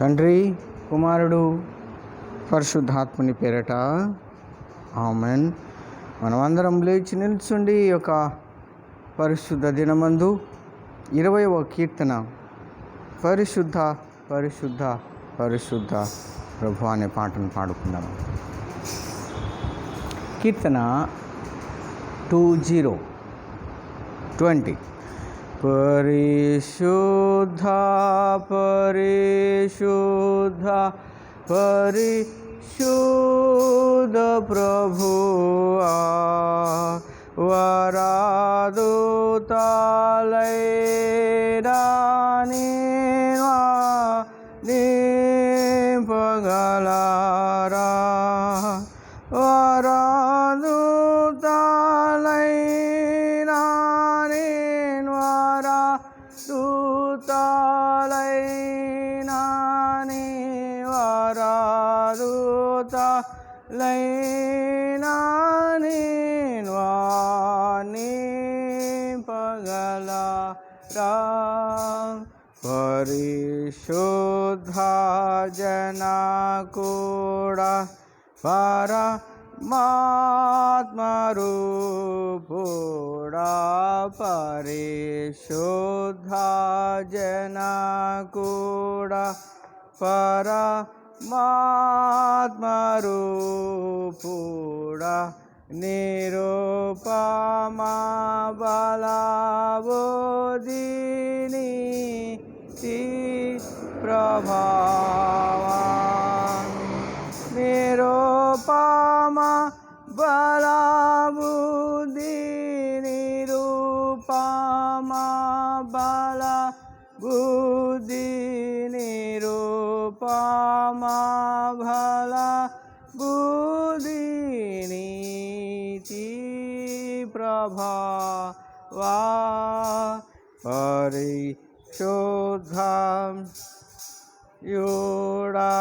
తండ్రి, కుమారుడు, పరిశుద్ధాత్మని పేరట ఆమెన్. మనమందరం లేచి నిల్చుండి ఈ యొక్క పరిశుద్ధ దినమందు 20వ కీర్తన పరిశుద్ధ పరిశుద్ధ పరిశుద్ధ ప్రభు అనే పాటను పాడుకుందాం. కీర్తన 20 పరిశుద్ధ పరిశుద్ధ పరిశుద్ధ ప్రభువా, వరదూతలైనా నింపగలరా, వరదూతలైనా నింపగలరా. పరిశుద్ధ జనకుడా, పరమాత్మరూపుడా, పరిశుద్ధ జనకుడా, పరమాత్మరూపుడా, నిరుపమా బలబుద్ధిని ప్రభావా, నిరుపమా బలబుద్ధి, నిరుపమా బలబుద్ధి, నిరుపమా బలబుద్ధి, నీతి ప్రభావా, పరిశుద్ధ యుడా,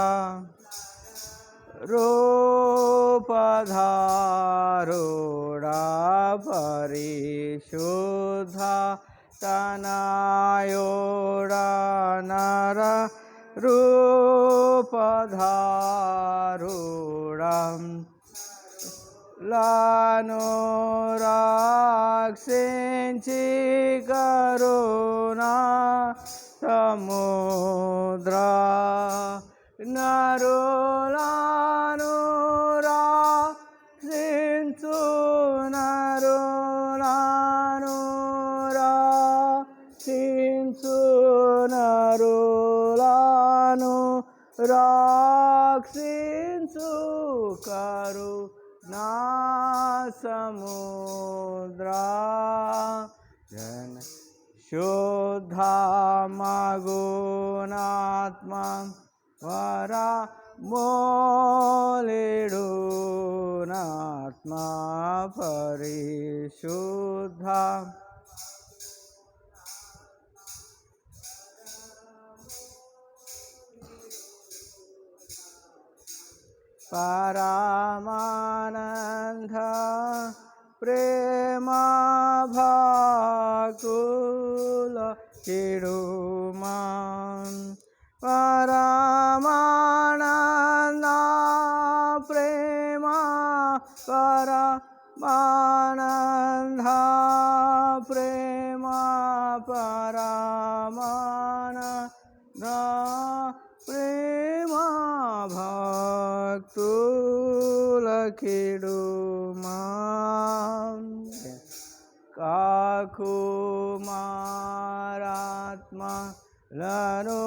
రూపధారుడా, పరిశుద్ధ తనయుడా, నర రూపధారుడా, లను రక్షించి కరుణా సముద్ర, నరులను రక్షించు, నరులను రక్షించు, నరులను రక్షించు కరుణా సముద్ర, జన శుద్ధ మగునాత్మ వరమోలేడు నాత్మ, పరిశుద్ధ పరమానంద ప్రేమ భక్తుల కిడుమా, పరమానంద ప్రేమ, పరమానంద ప్రేమ, పరమానంద ప్రేమ భక్తుల కిడుమా, కాకుమారాత్మ లను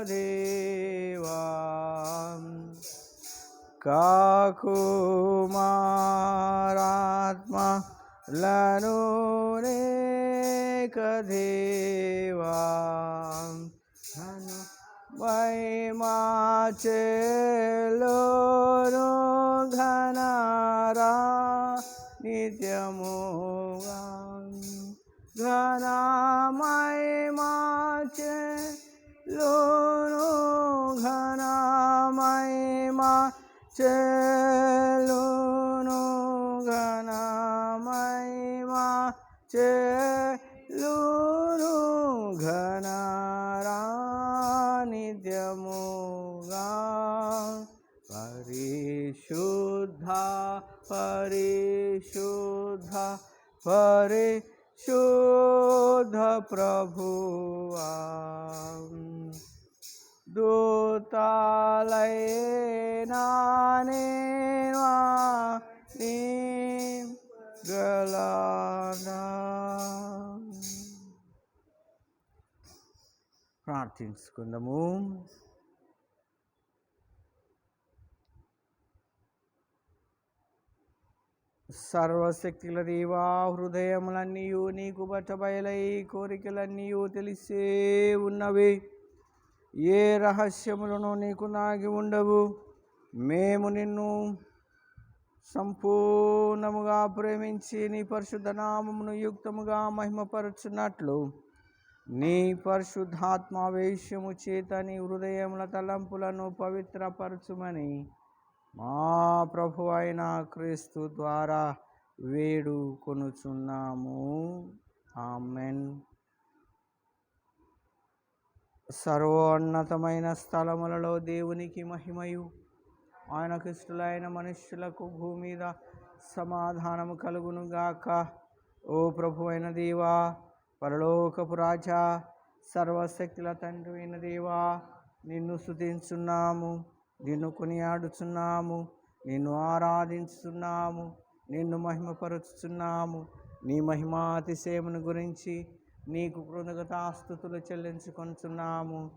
దేవా, కాకుమారాత్మ లను దేవా, మహిమా చెల్లును ఘనరా నిత్యముగా, ఘన మహిమా చెల్లును, ఘన మహిమా చెల్లును, ఘన మహిమా చెల్లును ఘనరా పరిశుద్ధ ప్రభువా దూతాలైనా నేవా నీ గలనా. ప్రార్థించుకుందాము. సర్వశక్తుల దేవా, హృదయములన్నీయు నీకు బట్టబయలై కోరికలన్నీయు తెలిసే ఉన్నవి. ఏ రహస్యములను నీకు నాగి ఉండవు. మేము నిన్ను సంపూర్ణముగా ప్రేమించి నీ పరిశుద్ధ నామమును యుక్తముగా మహిమపరచున్నట్లు నీ పరిశుద్ధాత్మావేశము చేత నీ హృదయముల తలంపులను పవిత్రపరచుమని మా ప్రభు అయిన క్రీస్తు ద్వారా వేడుకొనుచున్నాము. ఆమెన్. సర్వోన్నతమైన స్థలములలో దేవునికి మహిమయు, ఆయనకు ఇష్టలైన మనుష్యులకు భూమి మీద సమాధానము కలుగునుగాక. ఓ ప్రభు అయిన దేవా, పరలోకపు రాజా, సర్వశక్తుల తండ్రి అయిన దేవా, నిన్ను స్తుతించున్నాము, నిన్ను కొనియాడుచున్నాము, నిన్ను ఆరాధించుతున్నాము, నిన్ను మహిమపరుచుచున్నాము. నీ మహిమాతిశయమును గురించి నీకు కృతజ్ఞతాస్తుతులు చెల్లించుకొనుచున్నాము.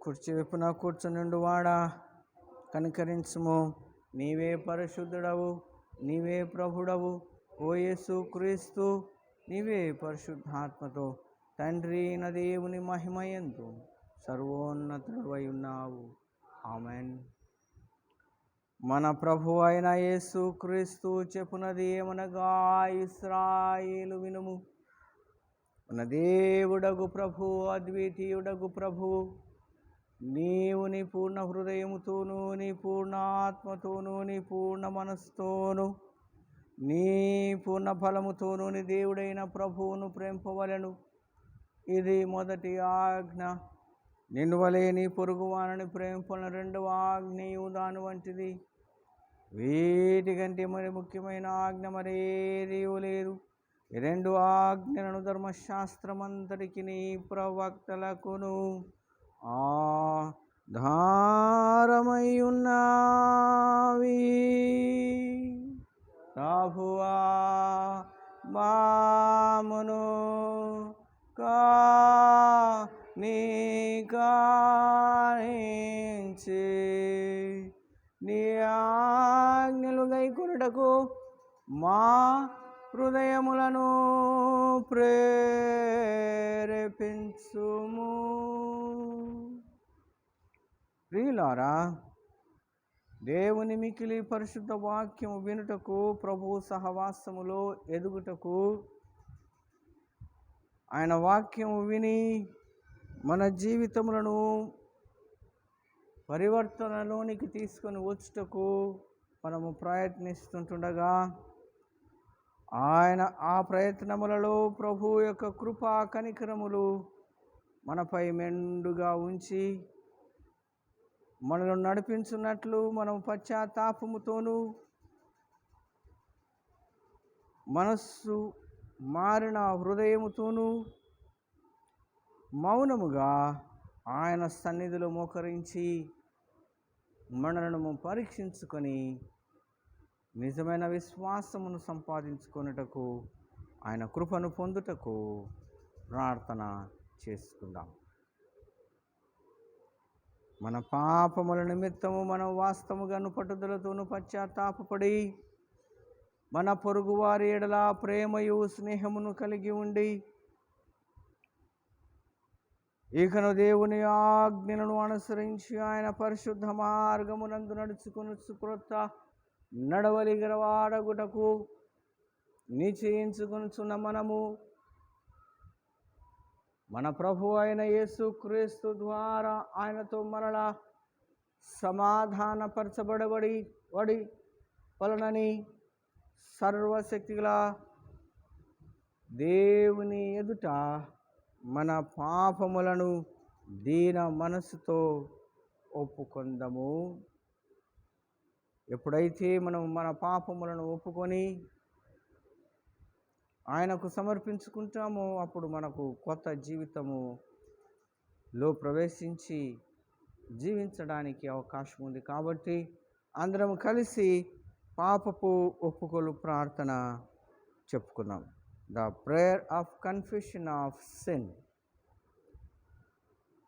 కుర్చీ వైపున కూర్చునిండు వాడా, కనికరించుము. నీవే పరిశుద్ధుడవు, నీవే ప్రభుడవు. ఓ యేసు క్రీస్తు, నీవే పరిశుద్ధాత్మతో తండ్రి అయిన దేవుని మహిమయందు సర్వోన్నతుడవై ఉన్నావు. ఆమెన్. మన ప్రభు అయిన యేసు క్రీస్తు చెప్పునది ఏమనగా, ఇశ్రాయేలు వినుము. మన దేవుడగు ప్రభు, అద్వితీయుడగు ప్రభువు, నీవు నీ పూర్ణ హృదయముతోనూ, నీ పూర్ణ ఆత్మతోనూ, నీ పూర్ణ మనస్సుతోనూ, నీ పూర్ణ ఫలముతోనూ నీ దేవుడైన ప్రభువును ప్రేమింపవలెను. ఇది మొదటి ఆజ్ఞ. నిన్ను వలె నీ పొరుగు వారిని ప్రేమింపవలెను. రెండవ ఆజ్ఞయు దాని వంటిది. వీటికంటే మరి ముఖ్యమైన ఆజ్ఞ మరేదీ లేదు. ఈ రెండు ఆజ్ఞలను ధర్మశాస్త్రమంతటికి నీ ప్రవక్తలకును ఆధారమై ఉన్నవి. ప్రభువా మామును కానించి నీ ఆజ్ఞలు గైకొనుటకు మా హృదయములను ప్రేరేపించుము. ప్రియులారా, దేవుని మికిలి పరిశుద్ధ వాక్యము వినుటకు, ప్రభు సహవాసములో ఎదుగుటకు, ఆయన వాక్యము విని మన జీవితములను పరివర్తనలోనికి తీసుకొని వచ్చుటకు మనము ప్రయత్నిస్తుండగా, ఆయన ఆ ప్రయత్నములలో ప్రభు యొక్క కృపా కనికరములు మనపై మెండుగా ఉంచి మనల్ని నడిపించున్నట్లు మనం పశ్చాత్తాపముతోనూ మనస్సు మారిన హృదయముతోనూ మౌనముగా ఆయన సన్నిధిలో మోకరించి మనలను పరీక్షించుకొని నిజమైన విశ్వాసమును సంపాదించుకొనుటకు, ఆయన కృపను పొందుటకు ప్రార్థన చేసుకుందాం. మన పాపముల నిమిత్తము మనం వాస్తవముగాను పట్టుదలతోనూ పశ్చాత్తాపపడి మన పొరుగువారి ఎడల ప్రేమయు స్నేహమును కలిగి ఉండి ఇకను దేవుని ఆజ్ఞలను అనుసరించి ఆయన పరిశుద్ధ మార్గమునందు నడుచుకుని సుకృత నడవలి గలవాడగుటకు నిశ్చయించుకొనుచున్న మనము మన ప్రభు అయిన యేసు క్రీస్తు ద్వారా ఆయనతో మరలా సమాధానపరచబడి వలనని సర్వశక్తిగల దేవుని ఎదుట మన పాపములను దీన మనసుతో ఒప్పుకొందము. ఎప్పుడైతే మనం మన పాపములను ఒప్పుకొని ఆయనకు సమర్పించుకుంటామో అప్పుడు మనకు కొత్త జీవితములో ప్రవేశించి జీవించడానికి అవకాశం ఉంది. కాబట్టి అందరం కలిసి పాపపు ఒప్పుకోలు ప్రార్థన చెప్పుకుందాం. The prayer of confession of sin.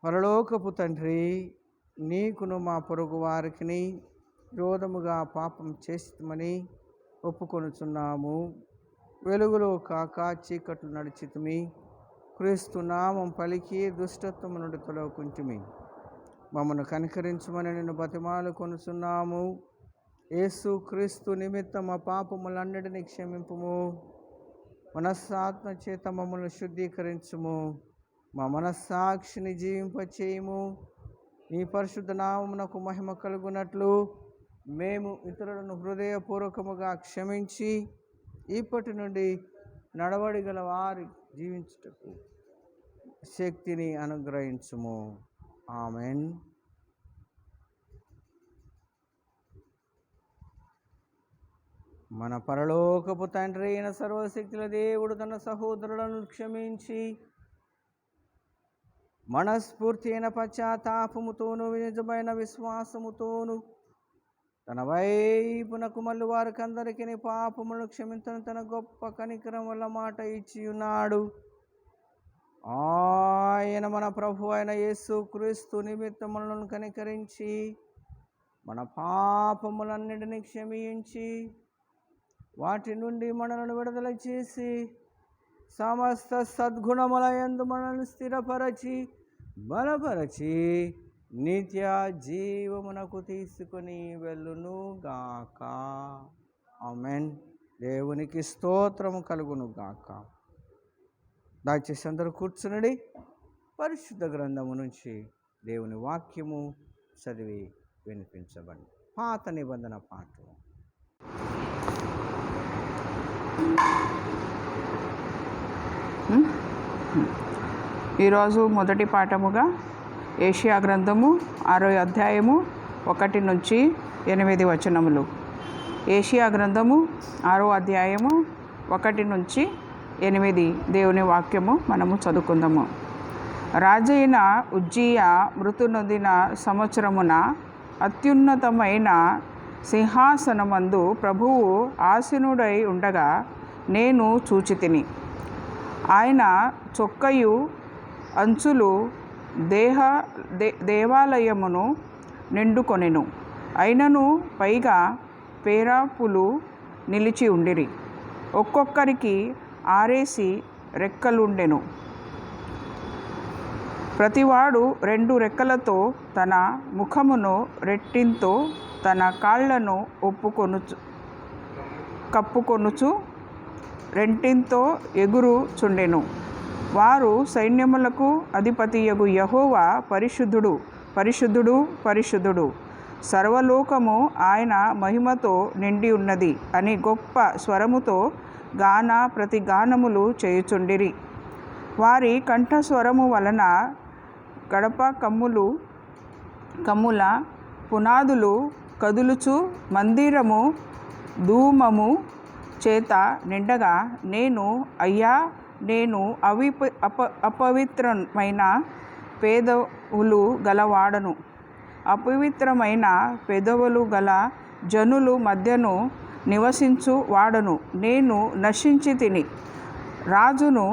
పరలోకపు తండ్రి, నీకును మా పొరుగు వారికి విరోధముగా పాపం చేస్తామని ఒప్పుకొనుచున్నాము. వెలుగులో కాక చీకట్లు నడిచితిమి. క్రీస్తు నామం పలికి దుష్టత్వము నుండి తొలగుకుంటిమి. మమ్మను కనికరించమని నిన్ను బతిమాలు కొనుచున్నాము. యేసు క్రీస్తు నిమిత్తం మా పాపములన్నిటినీ క్షమింపుము. మనస్సాత్మ చేత మమ్మల్ని శుద్ధీకరించుము. మా మనస్సాక్షిని జీవింపచేయుము. నీ పరిశుద్ధ నామమునకు మహిమ కలుగునట్లు మేము ఇతరులను హృదయపూర్వకముగా క్షమించి ఇప్పటి నుండి నడవడిగల వారి జీవించుటకు శక్తిని అనుగ్రహించుము. ఆమెన్. మన పరలోకపు తండ్రి అయిన సర్వశక్తుల దేవుడు తన సహోదరులను క్షమించి మనస్ఫూర్తి అయిన పశ్చాత్తాపముతోనూ నిజమైన విశ్వాసముతోనూ తన వైపునకు మళ్ళీ వారికి అందరికీ పాపములను క్షమించని తన గొప్ప కనికరం వల్ల మాట ఇచ్చి ఉన్నాడు. ఆయన మన ప్రభు అయిన యేసు క్రీస్తు నిమిత్తం మనలను కనికరించి మన పాపములన్నిటినీ క్షమించి వాటి నుండి మనలను విడుదల చేసి సమస్త సద్గుణముల యందు మనల్ని స్థిరపరచి బలపరచి నిత్య జీవమునకు తీసుకొని వెళ్ళును గాక. ఆమెన్. దేవునికి స్తోత్రము కలుగును గాక. దయచేసి అందరూ కూర్చునడి పరిశుద్ధ గ్రంథము నుంచి దేవుని వాక్యము చదివి వినిపించబడి. పాత నిబంధన పాఠం. ఈరోజు మొదటి పాఠముగా ఏషియా గ్రంథము 6వ అధ్యాయము 1 నుంచి 8 వచనములు. ఏషియా గ్రంథము 6వ అధ్యాయము 1 నుంచి 8 దేవుని వాక్యము మనము చదువుకుందాము. రాజైన ఉజ్జియా మృతి నొందిన సంవత్సరమున అత్యున్నతమైన సింహాసనమందు ప్రభువు ఆసీనుడై ఉండగా నేను చూచితిని. ఆయన చొక్కయు అంచులు దేవాలయమును నిండుకొనెను. అయినను పైగా పేరాపులు నిలిచి ఉండిరి. ఒక్కొక్కరికి 6 రెక్కలుండెను. ప్రతివాడు 2 రెక్కలతో తన ముఖమును రెట్టింతో తన కాళ్లను కప్పుకొనుచు రెంటింతో ఎగురుచుండెను. వారు సైన్యములకు అధిపతియగు యెహోవా పరిశుద్ధుడు, పరిశుద్ధుడు, పరిశుద్ధుడు, సర్వలోకము ఆయన మహిమతో నిండి ఉన్నది అని గొప్ప స్వరముతో ప్రతిగానములు చేయుచుండిరి. వారి కంఠస్వరము వలన గడప కమ్ముల పునాదులు కదులుచు మందిరము ధూమము చేత నిండగా నేను, అయ్యా, నేను అపవిత్రమైన పెదవులు గలవాడను, అపవిత్రమైన పెదవులు గల జనులు మధ్యను నివసించు వాడను. నేను నశించి తిని రాజును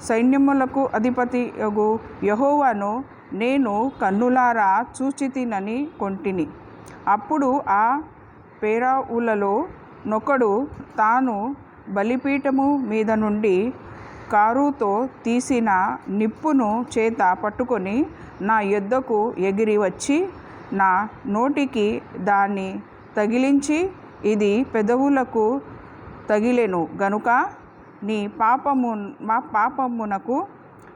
సైన్యములకు అధిపతియగు యెహోవాను నేను కన్నులారా చూచితినని కొంటిని. అప్పుడు ఆ పేరావులలో నొకడు తాను బలిపీఠము మీద నుండి కారుతో తీసిన నిప్పును చేత పట్టుకొని నా యొద్దకు ఎగిరి వచ్చి నా నోటికి దాన్ని తగిలించి, ఇది పెదవులకు తగిలెను గనుక మా పాపమునకు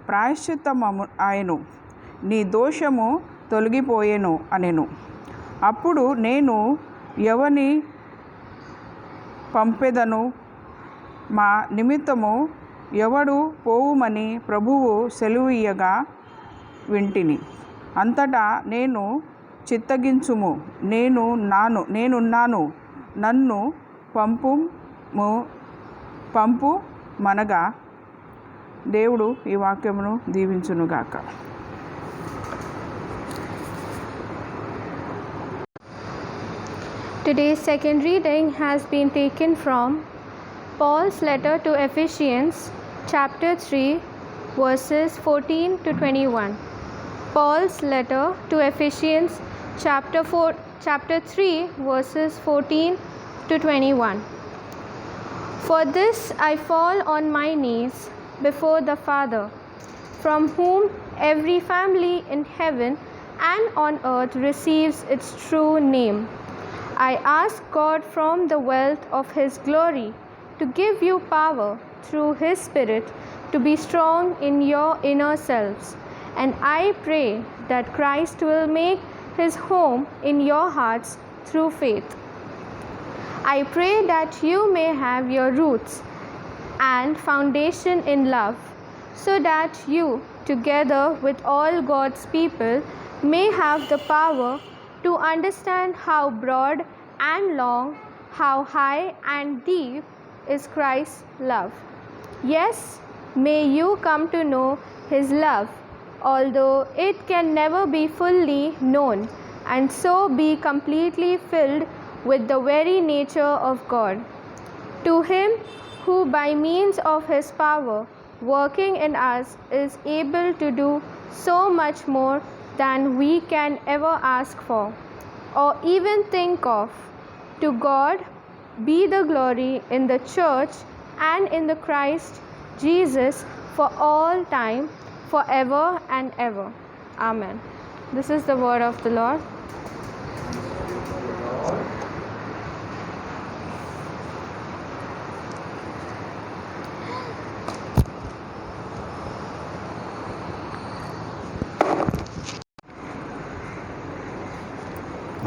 ప్రాయశ్చిత్తము ఆయను, నీ దోషము తొలగిపోయెను అనెను. అప్పుడు నేను పంపెదను. మా నిమిత్తము ఎవడు పోవుమని ప్రభువు సెలవియ్యగా వింటిని. అంతటా నేను చిత్తగించుము, నేనున్నాను, నన్ను పంపుమనగా. దేవుడు ఈ వాక్యమును దీవించునుగాక. Today's second reading has been taken from Paul's letter to Ephesians, chapter 3, verses 14 to 21. Paul's letter to Ephesians, chapter 3, verses 14 to 21. For this I fall on my knees before the Father, from whom every family in heaven and on earth receives its true name. I ask God from the wealth of His glory to give you power through His Spirit to be strong in your inner selves, and I pray that Christ will make His home in your hearts through faith. I pray that you may have your roots and foundation in love, so that you, together with all God's people, may have the power to understand how broad and long, how high and deep is Christ's love. Yes, may you come to know His love, although it can never be fully known, and so be completely filled with the very nature of God. To Him who by means of His power working in us is able to do so much more than we can ever ask for or even think of, to God be the glory in the church and in the Christ Jesus for all time, forever and ever. Amen. This is the word of the Lord.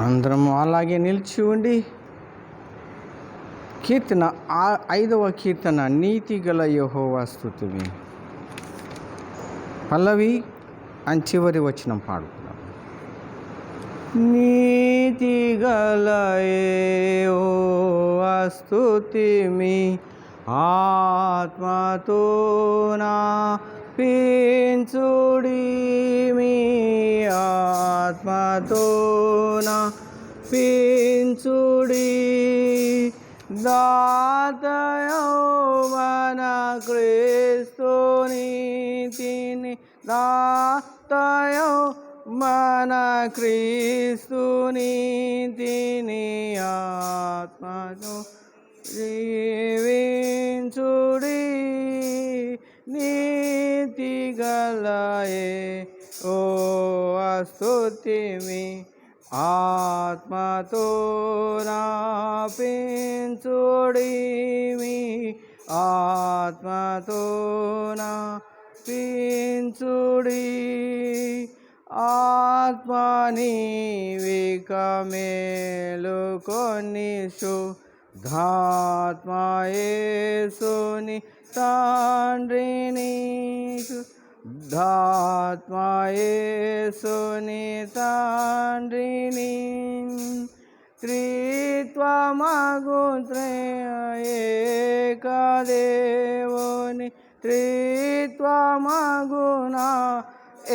అందరము అలాగే నిలిచి ఉండి కీర్తన 5వ కీర్తన, నీతి గల యెహోవా స్తుతివి. పల్లవి అని చివరి వచనం పాడుతున్నాం. నీతి గల యెహోవా స్తుతిమి, ఆత్మతో నా పించుడి, మీ ఆత్మతో నా పించుడి. దాతయో మన క్రీస్తు నీతిని, దాతయో మన క్రీస్తు నీతిని, ఆత్మతో జీవించుడి. నీతి గల యెహోవా స్తుతిమి, ఆత్మతో నా పించుడి, మీ ఆత్మతో నా పించుడి. ఆత్మనీవిక మేలుకొని శుద్ధాత్మయేసుని తండ్రిని, శుద్ధాత్మయేసుని తండ్రిని, త్రిత్వమగు ఏకదేవుని, త్రిత్వమగునా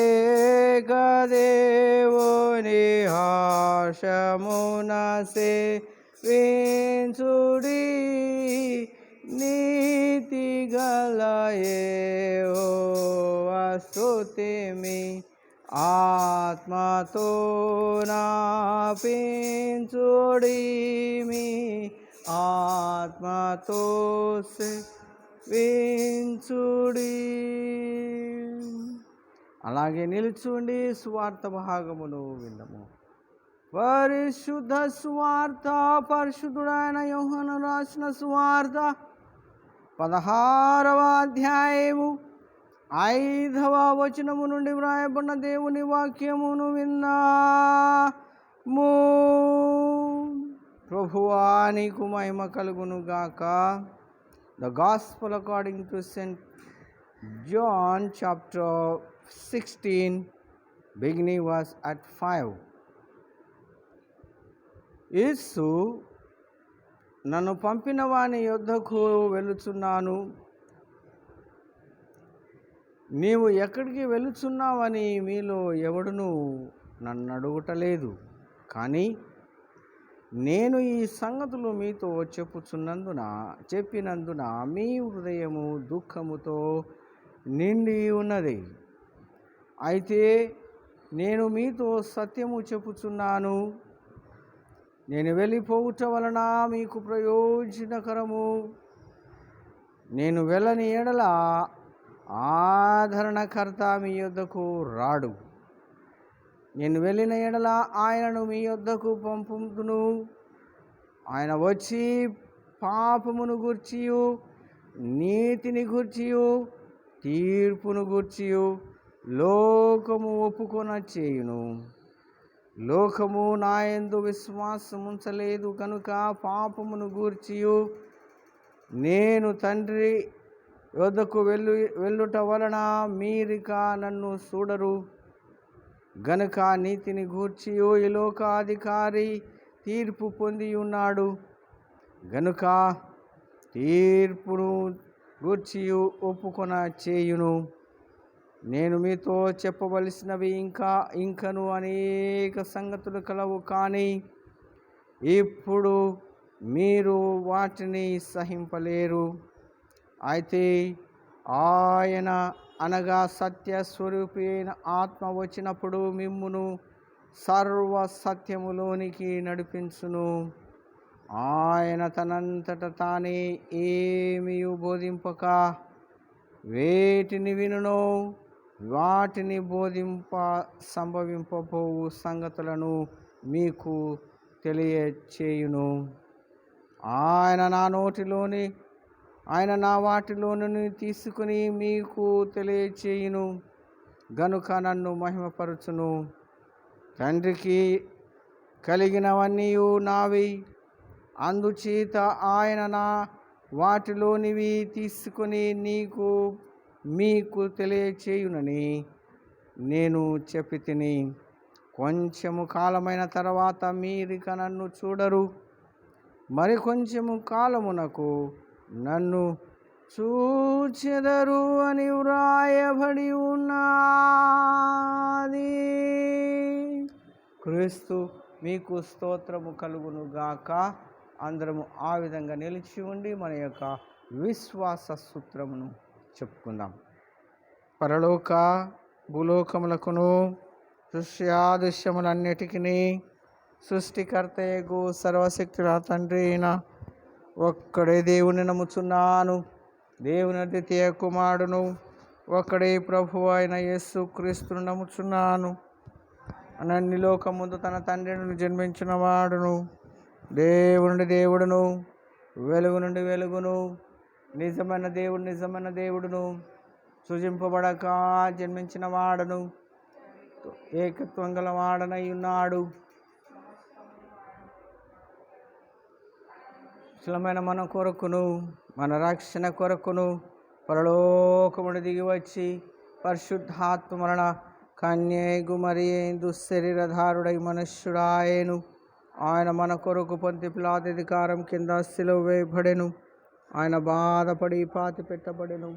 ఏకదేవుని హర్షమున సేవించుడి. నీతి గల యెహోవా స్తుతిమి, ఆత్మతో నా పించుడి, మీ ఆత్మతో సేవించుడి. అలాగే నిలుచుండి స్వార్థ భాగమును విందము. పరిశుద్ధ స్వార్థ, పరిశుద్ధుడైన యోహాను రాసిన స్వార్థ 16వ అధ్యాయము 5వ వచనము నుండి వ్రాయబడిన దేవుని వాక్యమును విన్నాము. ప్రభువా నీకు మహిమ కలుగును గాక. The gospel according to saint John chapter 16 beginning verse at 5. యేసు, నన్ను పంపిన వాని యొద్దకు వెళుచున్నాను, నీవు ఎక్కడికి వెళుచున్నావని మీలో ఎవడును నన్ను అడుగుటలేదు. కానీ నేను ఈ సంగతులు మీతో చెప్పినందున మీ హృదయము దుఃఖముతో నిండి ఉన్నది. అయితే నేను మీతో సత్యము చెప్పుచున్నాను, నేను వెళ్ళిపోవుట వలన మీకు ప్రయోజనకరము. నేను వెళ్ళని ఎడల ఆదరణకర్త మీ యొద్దకు రాడు. నేను వెళ్ళిన ఎడల ఆయనను మీ యొద్దకు పంపుదును. ఆయన వచ్చి పాపమును గూర్చియు నీతిని గూర్చియు తీర్పును గూర్చియు లోకము ఒప్పుకొన చేయును. లోకము నా యందు విశ్వాసముంచలేదు కనుక పాపమును గూర్చియు నేను తండ్రి యొద్దకు వెళ్ళుట వలన మీరిక నన్ను చూడరు. గనుక నీతిని గూర్చియు ఈ లోకాధికారి తీర్పు పొంది ఉన్నాడు. గనుక తీర్పును గూర్చియు ఒప్పుకొన చేయును. నేను మీతో చెప్పవలసినవి ఇంకను అనేక సంగతులు కలవు, కానీ ఇప్పుడు మీరు వాటిని సహింపలేరు. అయితే ఆయన అనగా సత్యస్వరూపి అయిన ఆత్మ వచ్చినప్పుడు మిమ్మును సర్వ సత్యములోనికి నడిపించును. ఆయన తనంతట తానే ఏమీ బోధింపక వేటిని వినునో వాటిని సంభవింపబోవు సంగతులను మీకు తెలియచేయును. ఆయన నా వాటిలోని తీసుకుని మీకు తెలియచేయును. గనుక నన్ను మహిమపరచును. తండ్రికి కలిగినవన్నీ నావి. అందుచేత ఆయన నా వాటిలోనివి తీసుకుని మీకు తెలియచేయునని నేను చెప్పి తిని. కొంచెము కాలమైన తర్వాత మీరిక నన్ను చూడరు, మరి కొంచెము కాలమునకు నన్ను చూచెదరు అని వ్రాయబడి ఉన్నది. క్రీస్తు మీకు స్తోత్రము కలుగును గాక. అందరము ఆ విధంగా నిలిచి ఉండి మన యొక్క విశ్వాస సూత్రమును చెప్పుకుందాం. పరలోక భూలోకములకును దృశ్యాదృశ్యములన్నిటికీ సృష్టికర్తయగు సర్వశక్తుల తండ్రి అయిన ఒక్కడే దేవుని నమ్ముచున్నాను. దేవుని ద్వితీయ కుమారుడును ఒక్కడే ప్రభువు అయిన యేసు క్రీస్తును నమ్ముచున్నాను. అన్ని లోకముందు తన తండ్రిని జన్మించిన వాడును, దేవుడును, వెలుగు నుండి వెలుగును, నిజమైన దేవుడును, సృజింపబడక జన్మించిన వాడను, ఏకత్వం గల వాడనై ఉన్నాడు. కుశలమైన మన కొరకును మన రక్షణ కొరకును పరలోకమును దిగి వచ్చి పరిశుద్ధాత్మ వలన కన్యగు మరియ శరీరధారుడై మనుష్యుడాయను. ఆయన మన కొరకు పొంతి పిలాతు అధికారం కింద సిలువ వేయబడెను. ఆయన బాధపడి పాతి పెట్టబడెను.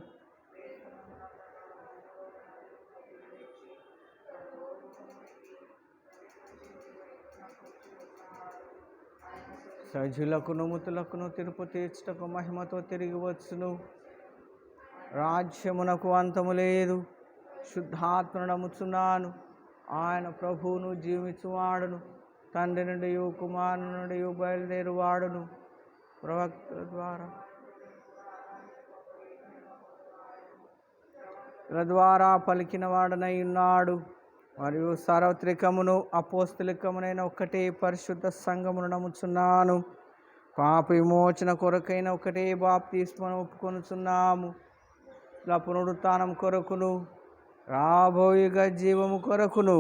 సజీలకును మృతులకును తీర్పు తీర్చుటకు మహిమతో తిరిగి వచ్చును. రాజ్యమునకు అంతము లేదు. శుద్ధాత్మను నమ్ముచున్నాను. ఆయన ప్రభువును జీవించువాడును, తండ్రి నుండి కుమారుని నుండి బయలుదేరువాడును, ప్రవక్తల ద్వారా పలికిన వాడనై ఉన్నాడు. మరియు సార్వత్రికమును అపోస్తలికమునైన ఒక్కటే పరిశుద్ధ సంఘమును నమ్ముచున్నాను. పాప విమోచన కొరకైన ఒకటే బాప్తిస్మను ఒప్పుకొనుచున్నాము. ఇలా పునరుత్థానం కొరకును రాబోయే జీవము కొరకును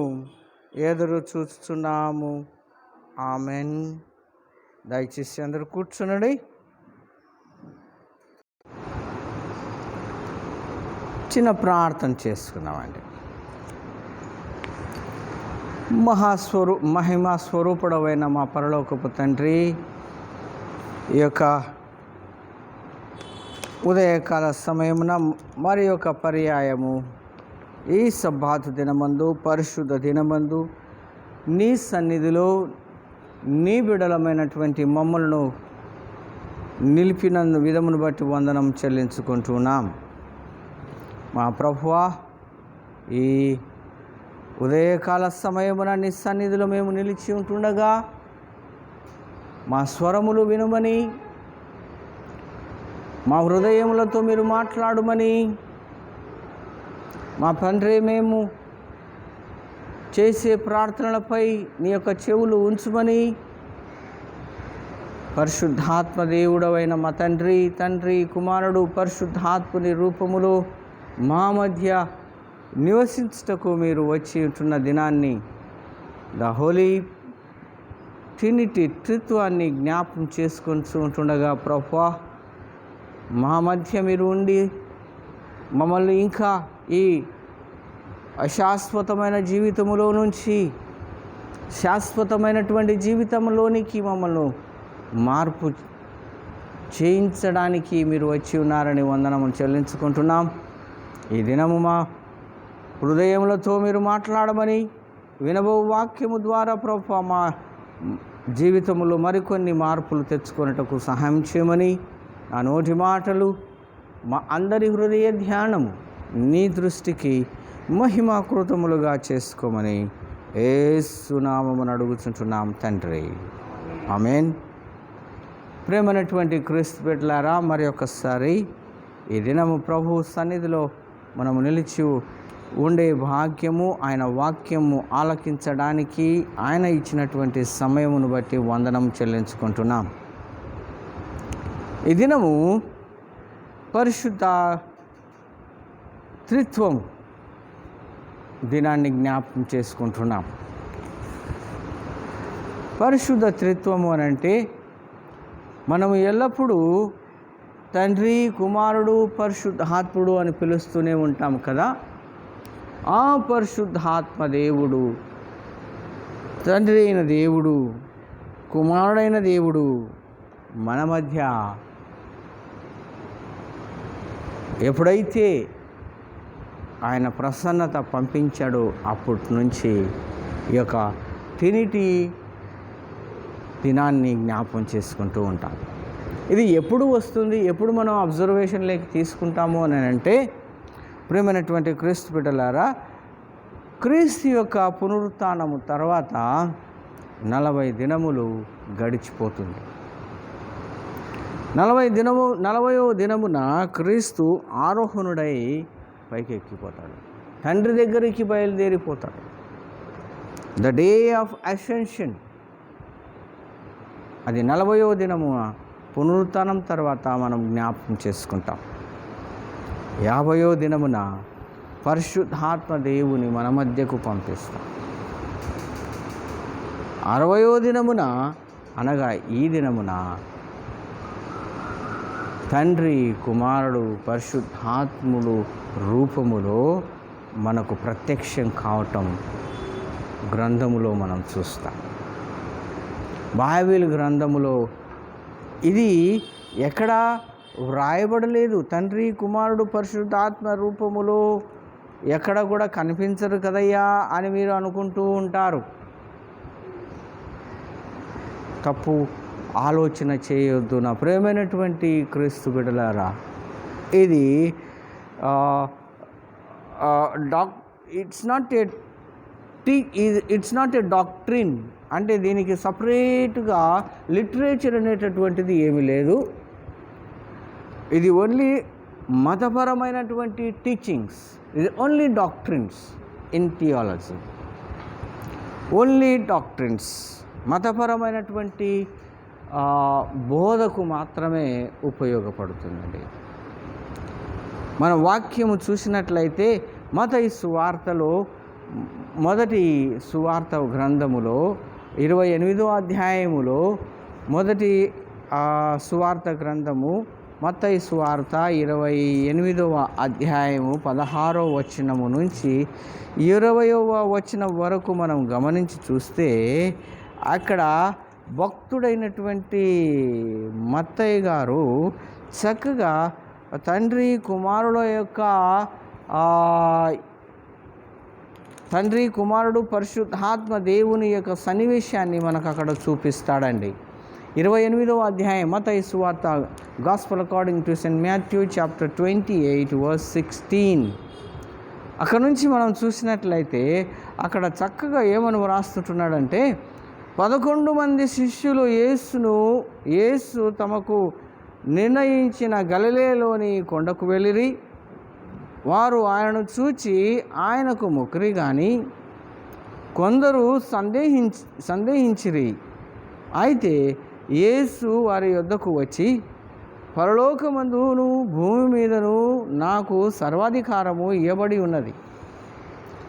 ఎదురు చూస్తున్నాము. ఆమెన్. దయచేసి అందరూ కూర్చునండి. చిన్న ప్రార్థన చేసుకున్నామండి. మహిమా స్వరూపుడవైన మా పరలోకపు తండ్రి, ఈ యొక్క ఉదయకాల సమయమున మరి యొక్క పర్యాయము ఈ సబ్బాతు దినమందు, పరిశుద్ధ దినమందు నీ సన్నిధిలో నీ బిడలమైనటువంటి మమ్మలను నిలిపినందు విధమును బట్టి వందనం చెల్లించుకుంటున్నాం. మా ప్రభువా, ఈ ఉదయకాల సమయమున నీ సన్నిధిలో మేము నిలిచి ఉంటుండగా మా స్వరములు వినుమని, మా హృదయములతో మీరు మాట్లాడుమని, మా తండ్రి మేము చేసే ప్రార్థనలపై నీ యొక్క చెవులు ఉంచుమని, పరిశుద్ధాత్మ దేవుడవైన మా తండ్రి కుమారుడు పరిశుద్ధాత్ముని రూపములో మా మధ్య నివసించుటకు మీరు వచ్చి ఉంటున్న దినాన్ని, ద హోలీ ట్రినిటీ త్రిత్వాన్ని జ్ఞాపకం చేసుకుంటూ ఉంటుండగా ప్రభువా, మా మధ్య మీరు ఉండి మమ్మల్ని ఇంకా ఈ అశాశ్వతమైన జీవితములో నుంచి శాశ్వతమైనటువంటి జీవితంలోనికి మమ్మల్ని మార్పు చేయించడానికి మీరు వచ్చి ఉన్నారని వందనములు చెల్లించుకుంటున్నాం. ఈ దినము మా హృదయములతో మీరు మాట్లాడమని, వినబో వాక్యము ద్వారా ప్రభువా మా జీవితంలో మరికొన్ని మార్పులు తెచ్చుకొనుటకు సహాయం చేయమని, ఆ నోటి మాటలు మా అందరి హృదయ ధ్యానము నీ దృష్టికి మహిమాకృతములుగా చేసుకోమని యేసు నామమున అడుగుచుంటున్నాం తండ్రి, ఆమేన్. ప్రేమైనటువంటి క్రీస్తు బిడ్డలారా, మరి ఒక్కసారి ఈ దినము ప్రభు సన్నిధిలో మనము నిలిచి ఉండే భాగ్యము, ఆయన వాక్యము ఆలకించడానికి ఆయన ఇచ్చినటువంటి సమయమును బట్టి వందనం చెల్లించుకుంటున్నాం. ఈ దినము పరిశుద్ధ త్రిత్వం దినాన్ని జ్ఞాపకం చేసుకుంటున్నాం. పరిశుద్ధ త్రిత్వము అనంటే మనము ఎల్లప్పుడూ తండ్రి, కుమారుడు, పరిశుద్ధాత్ముడు అని పిలుస్తూనే ఉంటాం కదా. ఆ పరిశుద్ధాత్మ దేవుడు, తండ్రి అయిన దేవుడు, కుమారుడైన దేవుడు మన మధ్య ఎప్పుడైతే ఆయన ప్రసన్నత పంపించాడో అప్పటి నుంచి ఈ యొక్క ట్రినిటీ దినాన్ని జ్ఞాపకం చేసుకుంటూ ఉంటాం. ఇది ఎప్పుడు వస్తుంది, ఎప్పుడు మనం అబ్జర్వేషన్లోకి తీసుకుంటాము అని అంటే, ప్రియమైనటువంటి క్రీస్తు బిడ్డలారా, క్రీస్తు యొక్క పునరుత్థానము తర్వాత 40 దినములు గడిచిపోతుంది. 40వ దినమున క్రీస్తు ఆరోహణుడై పైకి ఎక్కిపోతాడు, తండ్రి దగ్గరికి బయలుదేరిపోతాడు. ద డే ఆఫ్ అసెన్షన్, అది 40వ దినము పునరుత్థానం తర్వాత మనం జ్ఞాపకం చేసుకుంటాం. 50వ దినమున పరిశుద్ధాత్మ దేవుని మన మధ్యకు పంపిస్తాం. 60వ దినమున అనగా ఈ దినమున తండ్రి, కుమారుడు, పరిశుద్ధాత్ముడు రూపములో మనకు ప్రత్యక్షం కావటం గ్రంథములో మనం చూస్తాం. బైబిల్ గ్రంథములో ఇది ఎక్కడా వ్రాయబడలేదు. తండ్రి, కుమారుడు, పరిశుద్ధాత్మ రూపములో ఎక్కడ కూడా కనిపించరు కదయ్యా అని మీరు అనుకుంటూ ఉంటారు. తప్పు ఆలోచన చేయొద్దు నా ప్రియమైనటువంటి క్రీస్తు బిడ్డలారా. ఇది ఇట్స్ నాట్ ఏ డాక్ట్రిన్, అంటే దీనికి సపరేట్గా లిటరేచర్ అనేటటువంటిది ఏమీ లేదు. ఇది ఓన్లీ మతపరమైనటువంటి టీచింగ్స్, ఇది only doctrines in theology, only doctrines, మతపరమైనటువంటి బోధకు మాత్రమే ఉపయోగపడుతుందండి. మన వాక్యము చూసినట్లయితే మత్తయి సువార్తలో, మొదటి సువార్త గ్రంథములో 28వ అధ్యాయములో మొదటి సువార్త గ్రంథము మత్తయి సువార్త 28వ అధ్యాయము 16వ వచనము నుంచి 20వ వచనం వరకు మనం గమనించి చూస్తే అక్కడ భక్తుడైనటువంటి మత్తయి గారు చక్కగా తండ్రి కుమారుడు పరిశుద్ధాత్మ దేవుని యొక్క సన్నివేశాన్ని మనకు అక్కడ చూపిస్తాడండి. 28వ అధ్యాయం మత్తయి సువార్త, gospel according to saint Matthew chapter 28 verse 16. అక్కడ నుంచి మనం చూసినట్లయితే అక్కడ చక్కగా ఏమని వ్రాస్తుంటున్నాడంటే, 11 మంది శిష్యులు యేసు తమకు నిర్ణయించిన గలిలయలోని కొండకు వెళ్ళిరి. వారు ఆయనను చూచి ఆయనకు మొక్కిరి గాని కొందరు సందేహించిరి. అయితే యేసు వారి యొద్దకు వచ్చి, పరలోకమందును భూమి మీదను నాకు సర్వాధికారము ఇవ్వబడి ఉన్నది.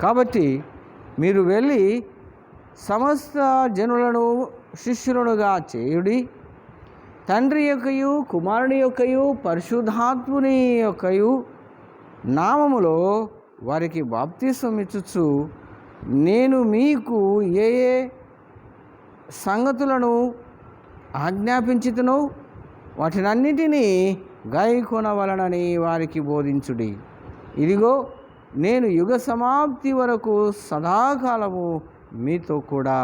కాబట్టి మీరు వెళ్ళి సమస్త జనులను శిష్యులనుగా చేయుడి. తండ్రి యొక్కయు కుమారుని యొక్కయు పరిశుద్ధాత్ముని యొక్కయు నామములో వారికి బాప్తిసం ఇచ్చుచు నేను మీకు ఏ సంగతులను ఆజ్ఞాపించుతునో వాటినన్నిటినీ గాయకొనవలనని వారికి బోధించుడి. ఇదిగో నేను యుగ సమాప్తి వరకు సదాకాలము మీతో కూడా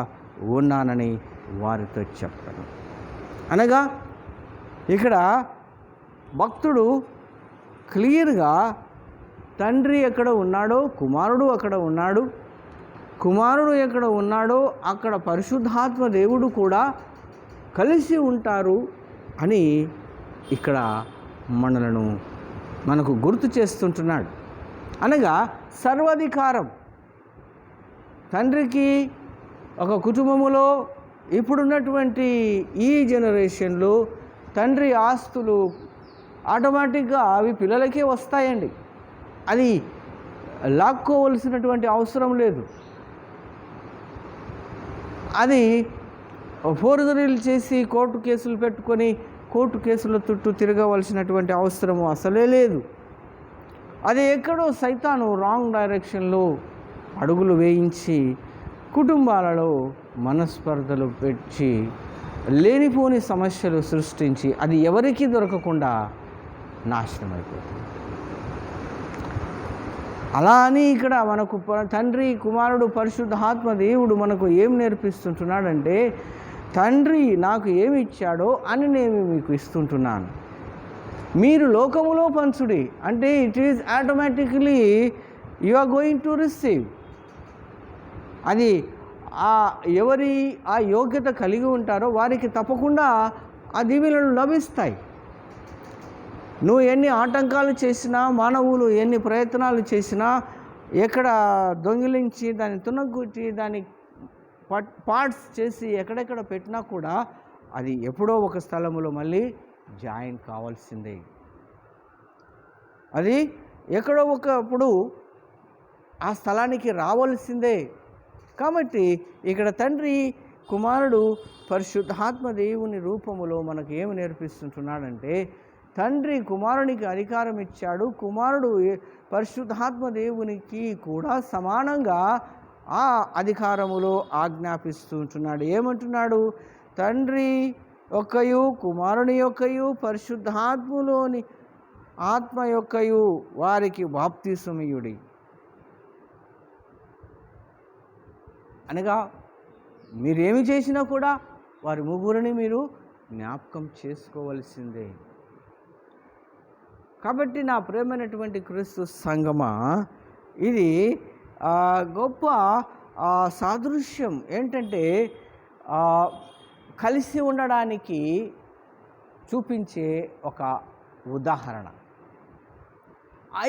ఉన్నానని వారితో చెప్పాను. అనగా ఇక్కడ భక్తుడు క్లియర్గా తండ్రి ఎక్కడ ఉన్నాడో కుమారుడు అక్కడ ఉన్నాడు, కుమారుడు ఎక్కడ ఉన్నాడో అక్కడ పరిశుద్ధాత్మ దేవుడు కూడా కలిసి ఉంటారు అని ఇక్కడ మనకు గుర్తు చేస్తుంటున్నాడు. అనగా సర్వాధికారం తండ్రికి ఒక కుటుంబములో ఇప్పుడున్నటువంటి ఈ జనరేషన్లో తండ్రి ఆస్తులు ఆటోమేటిక్గా అవి పిల్లలకే వస్తాయండి. అది లాక్కోవలసినటువంటి అవసరం లేదు. అది ఫోర్జరీలు చేసి కోర్టు కేసులు పెట్టుకొని కోర్టు కేసుల చుట్టూ తిరగవలసినటువంటి అవసరము అసలే లేదు. అది ఎక్కడో సైతాను రాంగ్ డైరెక్షన్లో అడుగులు వేయించి కుటుంబాలలో మనస్పర్ధలు పెట్టి లేనిపోని సమస్యలు సృష్టించి అది ఎవరికీ దొరకకుండా నాశనం అయిపోతుంది. అలా అని ఇక్కడ మనకు తండ్రి కుమారుడు పరిశుద్ధాత్మ దేవుడు మనకు ఏం నేర్పిస్తుంటున్నాడంటే, తండ్రి నాకు ఏమి ఇచ్చాడో అని నేను మీకు ఇస్తుంటున్నాను, మీరు లోకములో పంచుడి. అంటే it is automatically you are going to receive. అది ఎవరి ఆ యోగ్యత కలిగి ఉంటారో వారికి తప్పకుండా ఆ దీవెనలు లభిస్తాయి. నువ్వు ఎన్ని ఆటంకాలు చేసినా, మానవులు ఎన్ని ప్రయత్నాలు చేసినా, ఎక్కడ దొంగిలించి దాన్ని తునగుట్టి దాన్ని పార్ట్స్ చేసి ఎక్కడెక్కడ పెట్టినా కూడా అది ఎప్పుడో ఒక స్థలంలో మళ్ళీ జాయిన్ కావాల్సిందే. అది ఎక్కడో ఒకప్పుడు ఆ స్థలానికి రావాల్సిందే. కాబట్టి ఇక్కడ తండ్రి కుమారుడు పరిశుద్ధాత్మ దేవుని రూపములో మనకు ఏమి నేర్పిస్తుంటున్నాడంటే, తండ్రి కుమారునికి అధికారం ఇచ్చాడు, కుమారుడు పరిశుద్ధాత్మ దేవునికి కూడా సమానంగా ఆ అధికారములో ఆజ్ఞాపిస్తుంటున్నాడు. ఏమంటున్నాడు? తండ్రి యొక్కయు కుమారుని యొక్కయు పరిశుద్ధాత్మలోని ఆత్మ యొక్కయు వారికి బాప్తిసమియుడి. అనగా మీరేమి చేసినా కూడా వారి ముగ్గురిని మీరు జ్ఞాపకం చేసుకోవలసిందే. కాబట్టి నా ప్రేమైనటువంటి క్రీస్తు సంగమా, ఇది గొప్ప సాదృశ్యం ఏంటంటే కలిసి ఉండడానికి చూపించే ఒక ఉదాహరణ,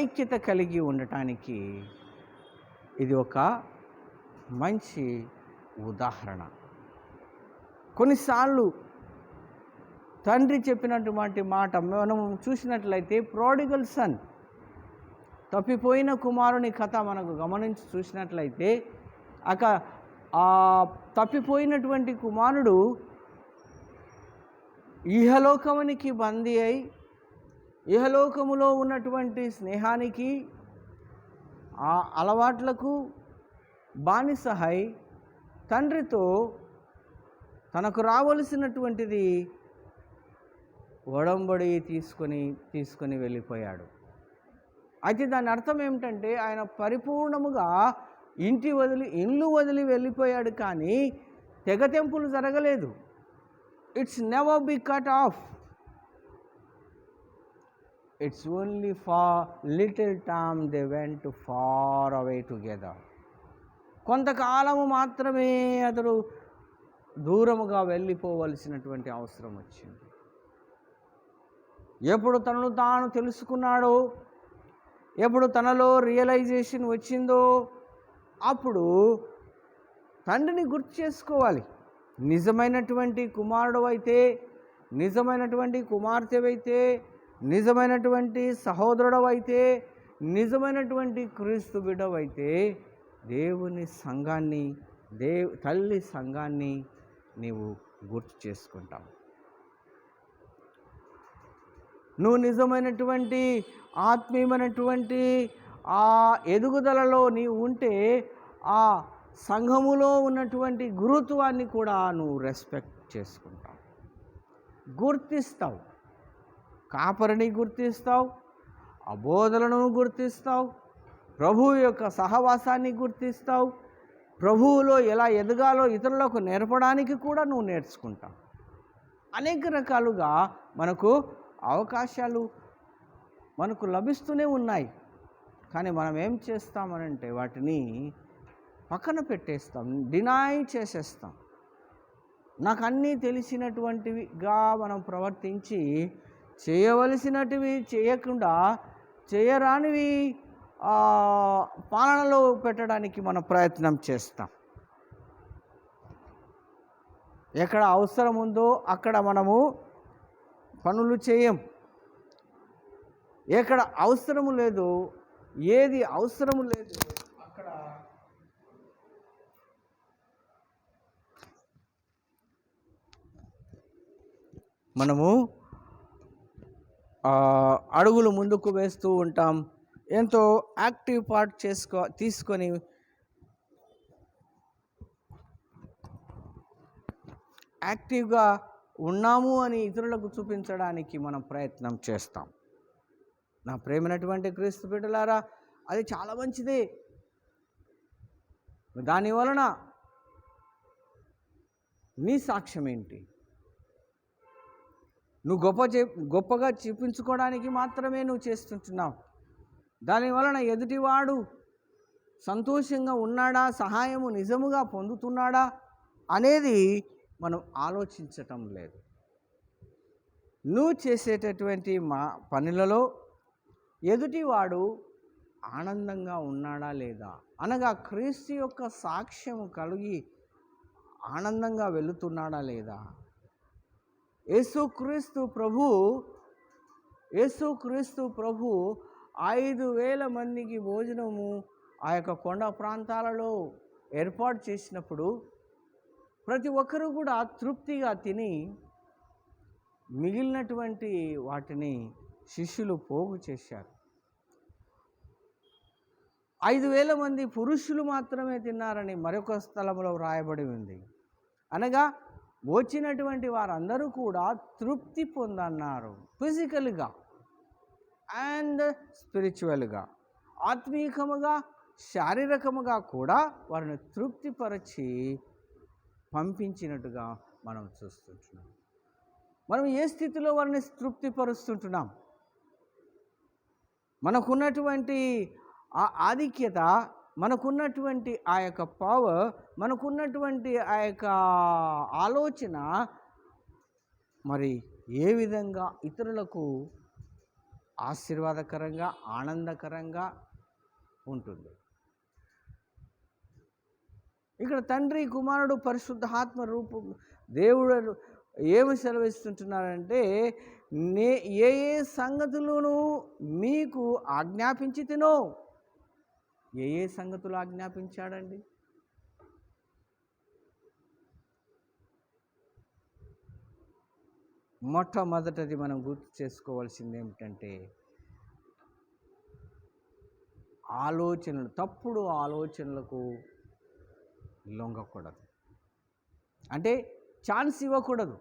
ఐక్యత కలిగి ఉండటానికి ఇది ఒక మంచి ఉదాహరణ. కొన్నిసార్లు తండ్రి చెప్పినటువంటి మాట మనం చూసినట్లయితే, ప్రోడిగల్ సన్, తప్పిపోయిన కుమారుని కథ మనకు గమనించి చూసినట్లయితే, ఆ తప్పిపోయినటువంటి కుమారుడు ఇహలోకమునికి బందీ అయి ఇహలోకములో ఉన్నటువంటి స్నేహానికి ఆ అలవాట్లకు బానిసహై తండ్రితో తనకు రావలసినటువంటిది ఒడంబడి తీసుకొని వెళ్ళిపోయాడు. అయితే దాని అర్థం ఏమిటంటే ఆయన పరిపూర్ణముగా ఇల్లు వదిలి వెళ్ళిపోయాడు, కానీ తెగతెంపులు జరగలేదు. It's never be cut off. It's only for little time they went far away together. కొంతకాలము మాత్రమే అతడు దూరముగా వెళ్ళిపోవలసినటువంటి అవసరం వచ్చింది. ఎప్పుడు తనను తాను తెలుసుకున్నాడో, ఎప్పుడు తనలో రియలైజేషన్ వచ్చిందో, అప్పుడు తండ్రిని గుర్తు చేసుకోవాలి. నిజమైనటువంటి కుమారుడు అయితే, నిజమైనటువంటి కుమార్తెవైతే, నిజమైనటువంటి సహోదరుడవైతే, నిజమైనటువంటి క్రీస్తు బిడ్డవైతే దేవుని సంఘాన్ని, తల్లి సంఘాన్ని నీవు గుర్తు చేసుకుంటావు. నువ్వు నిజమైనటువంటి ఆత్మీయమైనటువంటి ఆ ఎదుగుదలలో నీవు ఉంటే ఆ సంఘములో ఉన్నటువంటి గురుత్వాన్ని కూడా నువ్వు రెస్పెక్ట్ చేసుకుంటావు, గుర్తిస్తావు. కాపరిని గుర్తిస్తావు, ఆ బోధలను గుర్తిస్తావు, ప్రభువు యొక్క సహవాసాన్ని గుర్తిస్తావు, ప్రభువులో ఎలా ఎదగాలో ఇతరులకు నేర్పడానికి కూడా నువ్వు నేర్చుకుంటావు. అనేక రకాలుగా మనకు అవకాశాలు మనకు లభిస్తూనే ఉన్నాయి, కానీ మనం ఏం చేస్తామనంటే వాటిని పక్కన పెట్టేస్తాం, డినై చేసేస్తాం. నాకు అన్నీ తెలిసినటువంటివిగా మనం ప్రవర్తించి చేయవలసినటివి చేయకుండా చేయరానివి పాలనలో పెట్టడానికి మనం ప్రయత్నం చేస్తాం. ఎక్కడ అవసరం ఉందో అక్కడ మనము పనులు చేయం. ఎక్కడ అవసరము లేదో, ఏది అవసరము లేదు అక్కడ మనము అడుగులు ముందుకు వేస్తూ ఉంటాం. ఎంతో యాక్టివ్ పార్ట్ తీసుకొని యాక్టివ్గా ఉన్నాము అని ఇతరులకు చూపించడానికి మనం ప్రయత్నం చేస్తాం. నా ప్రేమైనటువంటి క్రీస్తు బిడ్డలారా, అది చాలా మంచిదే. దానివలన నీ సాక్ష్యం ఏంటి? నువ్వు గొప్పగా చూపించుకోవడానికి మాత్రమే నువ్వు చేస్తుంటున్నావు. దానివలన ఎదుటివాడు సంతోషంగా ఉన్నాడా, సహాయము నిజముగా పొందుతున్నాడా అనేది మనం ఆలోచించటం లేదు. నువ్వు చేసేటటువంటి పనులలో ఎదుటివాడు ఆనందంగా ఉన్నాడా లేదా, అనగా క్రీస్తు యొక్క సాక్ష్యము కలిగి ఆనందంగా వెళుతున్నాడా లేదా. యేసుక్రీస్తు ప్రభు 5,000 మందికి భోజనము ఆ యొక్క కొండ ప్రాంతాలలో ఏర్పాటు చేసినప్పుడు ప్రతి ఒక్కరూ కూడా తృప్తిగా తిని మిగిలినటువంటి వాటిని శిష్యులు పోగు చేశారు. 5,000 మంది పురుషులు మాత్రమే తిన్నారని మరొక స్థలంలో వ్రాయబడి ఉంది. అనగా వచ్చినటువంటి వారందరూ కూడా తృప్తి పొందన్నారు. ఫిజికల్గా అండ్ స్పిరిచువల్గా, ఆత్మీయముగా శారీరకముగా కూడా వారిని తృప్తిపరచి పంపించినట్టుగా మనం చూస్తుంటున్నాం. మనం ఏ స్థితిలో వారిని తృప్తిపరుస్తుంటున్నాం? మనకున్నటువంటి ఆ ఆధిక్యత, మనకున్నటువంటి ఆ యొక్క పవర్, మనకున్నటువంటి ఆ యొక్క ఆలోచన మరి ఏ విధంగా ఇతరులకు ఆశీర్వాదకరంగా, ఆనందకరంగా ఉంటుంది? ఇక్కడ తండ్రి, కుమారుడు, పరిశుద్ధాత్మ రూపం దేవుడు ఏమి సెలవిస్తుంటున్నారంటే, ఏ ఏ సంగతులను మీకు ఆజ్ఞాపించి తినో. ఏ ఏ సంగతులు ఆజ్ఞాపించాడండి? మొట్టమొదటిది మనం గుర్తు చేసుకోవాల్సింది ఏమిటంటే ఆలోచనలు, తప్పుడు ఆలోచనలకు లొంగకూడదు. అంటే ఛాన్స్ ఇవ్వకూడదు.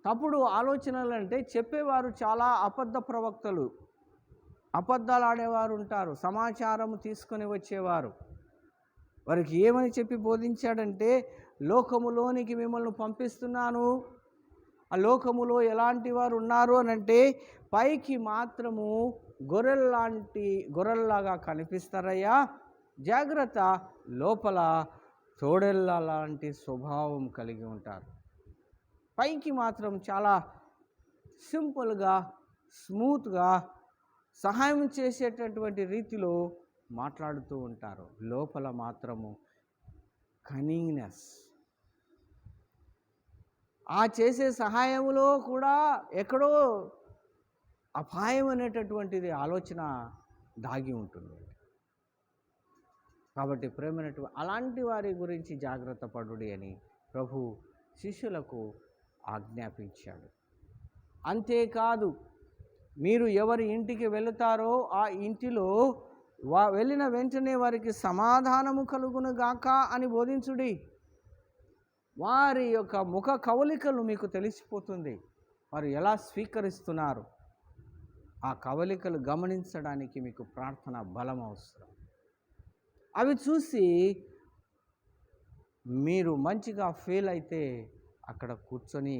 తప్పుడు ఆలోచనలు అంటే చెప్పేవారు చాలా అబద్ధ ప్రవక్తలు, అబద్ధాలు ఆడేవారు ఉంటారు. సమాచారం తీసుకొని వచ్చేవారు. వారికి ఏమని చెప్పి బోధించాడంటే, లోకములోనికి మిమ్మల్ని పంపిస్తున్నాను, ఆ లోకములో ఎలాంటి వారు ఉన్నారు అని అంటే పైకి మాత్రము గొర్రెల్లాగా కనిపిస్తారయ్యా, జాగ్రత్త, లోపల తోడెళ్ళ లాంటి స్వభావం కలిగి ఉంటారు. పైకి మాత్రం చాలా సింపుల్గా, స్మూత్గా, సహాయం చేసేటటువంటి రీతిలో మాట్లాడుతూ ఉంటారు. లోపల మాత్రము కనింగ్నెస్, ఆ చేసే సహాయంలో కూడా ఎక్కడో అపాయం అనేటటువంటిది ఆలోచన దాగి ఉంటుంది. కాబట్టి ప్రేమైనటువంటి అలాంటి వారి గురించి జాగ్రత్త పడుడి అని ప్రభు శిష్యులకు ఆజ్ఞాపించాడు. అంతేకాదు, మీరు ఎవరి ఇంటికి వెళుతారో ఆ ఇంటిలో వెళ్ళిన వెంటనే వారికి సమాధానము కలుగునుగాక అని బోధించుడి. వారి యొక్క ముఖ కవలికలు మీకు తెలిసిపోతుంది, వారు ఎలా స్వీకరిస్తున్నారు. ఆ కవలికలు గమనించడానికి మీకు ప్రార్థన బలం అవసరం. అవి చూసి మీరు మంచిగా ఫెయిల్ అయితే అక్కడ కూర్చొని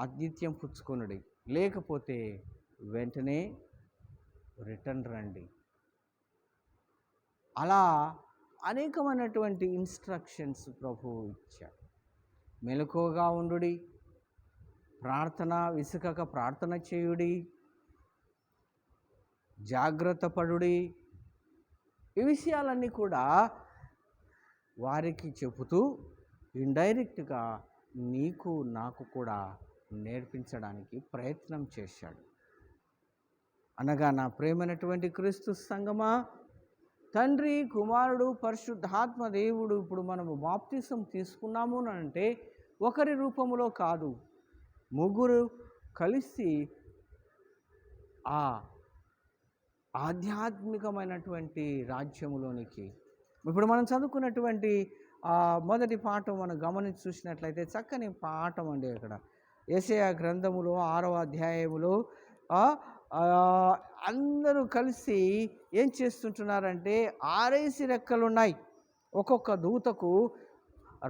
ఆతిథ్యం పుచ్చుకొనుడి, లేకపోతే వెంటనే రిటర్న్ రండి. అలా అనేకమైనటువంటి ఇన్స్ట్రక్షన్స్ ప్రభు ఇచ్చాడు. మెలకువగా ఉండుడి, ప్రార్థన విసుకక ప్రార్థన చేయుడి, జాగ్రత్త పడుడి. ఈ విషయాలన్నీ కూడా వారికి చెబుతూ ఇండైరెక్ట్గా నీకు నాకు కూడా నేర్పించడానికి ప్రయత్నం చేశాడు. అనగా నా ప్రేమైనటువంటి క్రీస్తు సంగమా, తండ్రి, కుమారుడు, పరిశుద్ధాత్మ దేవుడు, ఇప్పుడు మనము బాప్తిసం తీసుకున్నాము అంటే ఒకరి రూపములో కాదు, ముగ్గురు కలిసి ఆ ఆధ్యాత్మికమైనటువంటి రాజ్యములోనికి. ఇప్పుడు మనం చదువుకున్నటువంటి మొదటి పాఠం మనం గమనించి చూసినట్లయితే చక్కని పాఠం అండి. అక్కడ యెషయా గ్రంథములో 6వ అధ్యాయములో అందరూ కలిసి ఏం చేస్తుంటున్నారంటే, 6 రెక్కలు ఉన్నాయి, ఒక్కొక్క దూతకు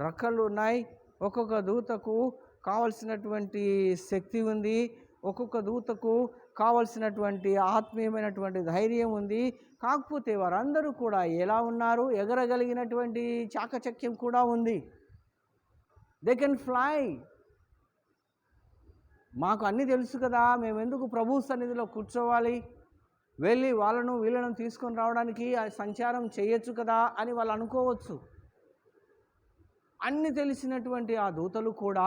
రెక్కలు ఉన్నాయి, ఒక్కొక్క దూతకు కావలసినటువంటి శక్తి ఉంది, ఒక్కొక్క దూతకు కావలసినటువంటి ఆత్మీయమైనటువంటి ధైర్యం ఉంది. కాకపోతే వారందరూ కూడా ఎలా ఉన్నారు, ఎగరగలిగినటువంటి చాకచక్యం కూడా ఉంది. They can fly. మాకు అన్నీ తెలుసు కదా, మేము ఎందుకు ప్రభు సన్నిధిలో కూర్చోవాలి, వెళ్ళి వీళ్ళను తీసుకొని రావడానికి సంచారం చేయొచ్చు కదా అని వాళ్ళు అనుకోవచ్చు. అన్నీ తెలిసినటువంటి ఆ దూతలు కూడా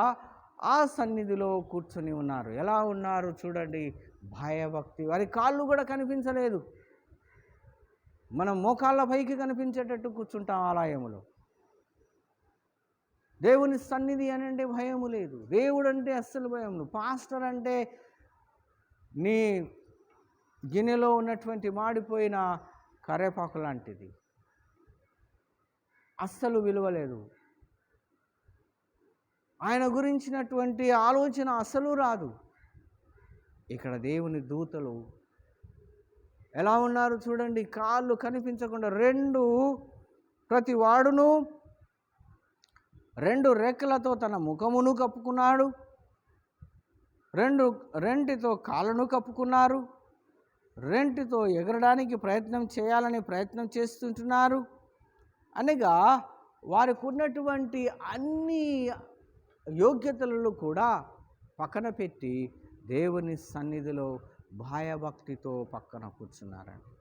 ఆ సన్నిధిలో కూర్చొని ఉన్నారు. ఎలా ఉన్నారు చూడండి, భయభక్తి. వారి కాళ్ళు కూడా కనిపించలేదు. మనం మోకాళ్ళ పైకి కనిపించేటట్టు కూర్చుంటాం ఆలయంలో. దేవుని సన్నిధి అని అంటే భయము లేదు, దేవుడు అంటే అస్సలు భయం లేదు. పాస్టర్ అంటే నీ గిన్నెలో ఉన్నటువంటి మాడిపోయిన కరేపాకు లాంటిది, అస్సలు విలువలేదు. ఆయన గురించినటువంటి ఆలోచన అసలు రాదు. ఇక్కడ దేవుని దూతలు ఎలా ఉన్నారు చూడండి, కాళ్ళు కనిపించకుండా ప్రతి వాడును 2 రెక్కలతో తన ముఖమును కప్పుకున్నాడు, రెంటితో కాళ్ళను కప్పుకున్నారు, రెంటితో ఎగరడానికి ప్రయత్నం చేయాలని ప్రయత్నం చేస్తుంటున్నారు. అనగా వారికి ఉన్నటువంటి అన్ని యోగ్యతలను కూడా పక్కన పెట్టి దేవుని సన్నిధిలో భయభక్తితో పక్కన కూర్చున్నారండి.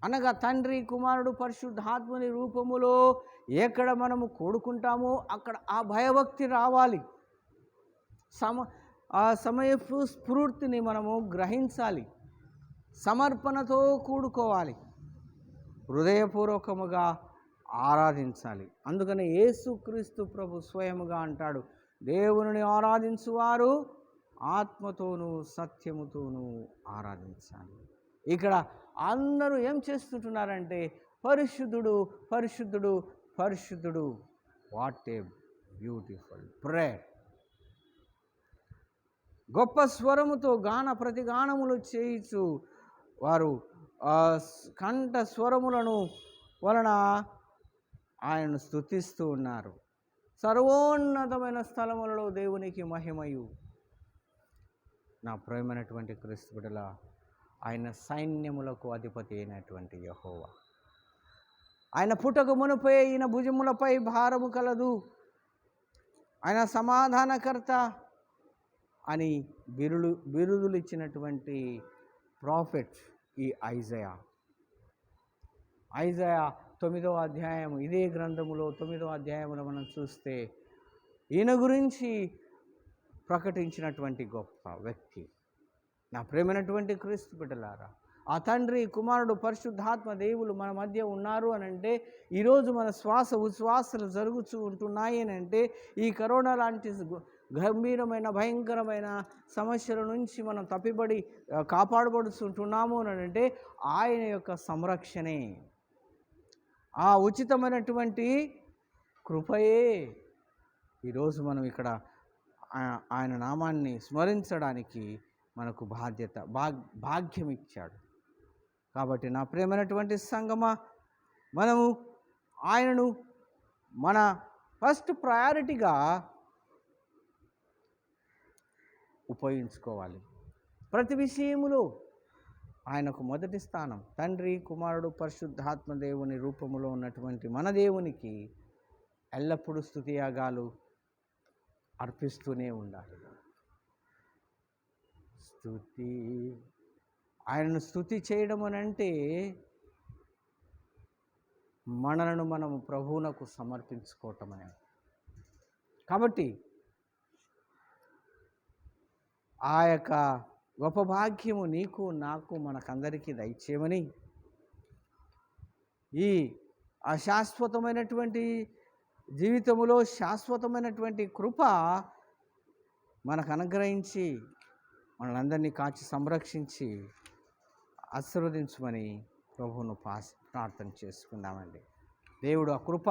అనగా తండ్రి, కుమారుడు, పరిశుద్ధాత్మని రూపములో ఎక్కడ మనము కూడుకుంటామో అక్కడ ఆ భయభక్తి రావాలి. ఆ సమయపు స్ఫూర్తిని మనము గ్రహించాలి, సమర్పణతో కూడుకోవాలి, హృదయపూర్వకముగా ఆరాధించాలి. అందుకని యేసుక్రీస్తు ప్రభు స్వయముగా అంటాడు, దేవుని ఆరాధించువారు ఆత్మతోనూ సత్యముతోనూ ఆరాధించాలి. ఇక్కడ అందరూ ఏం చేస్తుంటున్నారంటే పరిశుద్ధుడు పరిశుద్ధుడు పరిశుద్ధుడు. What a beautiful prayer. గొప్ప స్వరముతో ప్రతిగానములు చేయించు వారు కంఠ స్వరములను వలన ఆయనను స్తుతిస్తూ ఉన్నారు. సర్వోన్నతమైన స్థలములలో దేవునికి మహిమయు. నా ప్రియమైనటువంటి క్రీస్తు బిడ్డల, ఆయన సైన్యములకు అధిపతి అయినటువంటి యెహోవా. ఆయన పుటకు మునుపే ఈయన భుజములపై భారము కలదు, ఆయన సమాధానకర్త అని బిరుదులు ఇచ్చినటువంటి ప్రాఫెట్ ఈ ఐజయా 9వ అధ్యాయం, ఇదే గ్రంథములో 9వ అధ్యాయంలో మనం చూస్తే ఈయన గురించి ప్రకటించినటువంటి గొప్ప వ్యక్తి. నా ప్రేమైనటువంటి క్రీస్తు బిడ్డలారా, ఆ తండ్రి, కుమారుడు, పరిశుద్ధాత్మ దేవులు మన మధ్య ఉన్నారు అని అంటే, ఈరోజు మన శ్వాస ఉచ్ఛ్వాసలు జరుగుతూ ఉంటున్నాయి అని అంటే, ఈ కరోనా లాంటి గంభీరమైన భయంకరమైన సమస్యల నుంచి మనం తప్పిబడి కాపాడబడుతుంటున్నాము అని అంటే ఆయన యొక్క సంరక్షణే, ఆ ఉచితమైనటువంటి కృపయే. ఈరోజు మనం ఇక్కడ ఆయన నామాన్ని స్మరించడానికి మనకు భాగ్యం ఇచ్చాడు. కాబట్టి నా ప్రియమైనటువంటి సంగమా, మనము ఆయనను మన ఫస్ట్ ప్రయారిటీగా ఉపయోగించుకోవాలి. ప్రతి విషయములో ఆయనకు మొదటి స్థానం. తండ్రి, కుమారుడు, పరిశుద్ధాత్మ దేవుని రూపములో ఉన్నటువంటి మన దేవునికి ఎల్లప్పుడూ స్తుతియాగాలు అర్పిస్తూనే ఉండాలి. ఆయనను స్తుతి చేయడం అని అంటే మనలను మనము ప్రభువునకు సమర్పించుకోవటం అని. కాబట్టి ఆ యొక్క గొప్ప భాగ్యము నీకు, నాకు, మనకందరికీ దయచేయమని, ఈ అశాశ్వతమైనటువంటి జీవితములో శాశ్వతమైనటువంటి కృప మనకు అనుగ్రహించి మనందరినీ కాచి సంరక్షించి ఆశీర్వదించమని ప్రభువును ప్రార్థన చేసుకుందామండి. దేవుడు ఆ కృప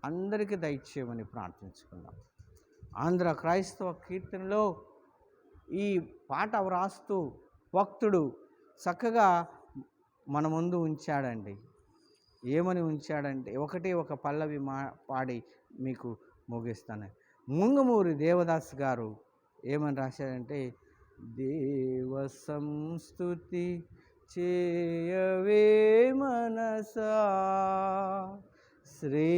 అందరికీ దయచేయమని ప్రార్థించుకుందాం. ఆంధ్ర క్రైస్తవ కీర్తనలో ఈ పాట వ్రాస్తూ భక్తుడు చక్కగా మన ముందు ఉంచాడండి. ఏమని ఉంచాడంటే, ఒక పల్లవి పాడి మీకు ముగిస్తాను. ముంగమూరి దేవదాస్ గారు ఏమని రాశాడంటే, దేవ సంస్తుతి చేయవే మనసా, శ్రీమంతుడగుయే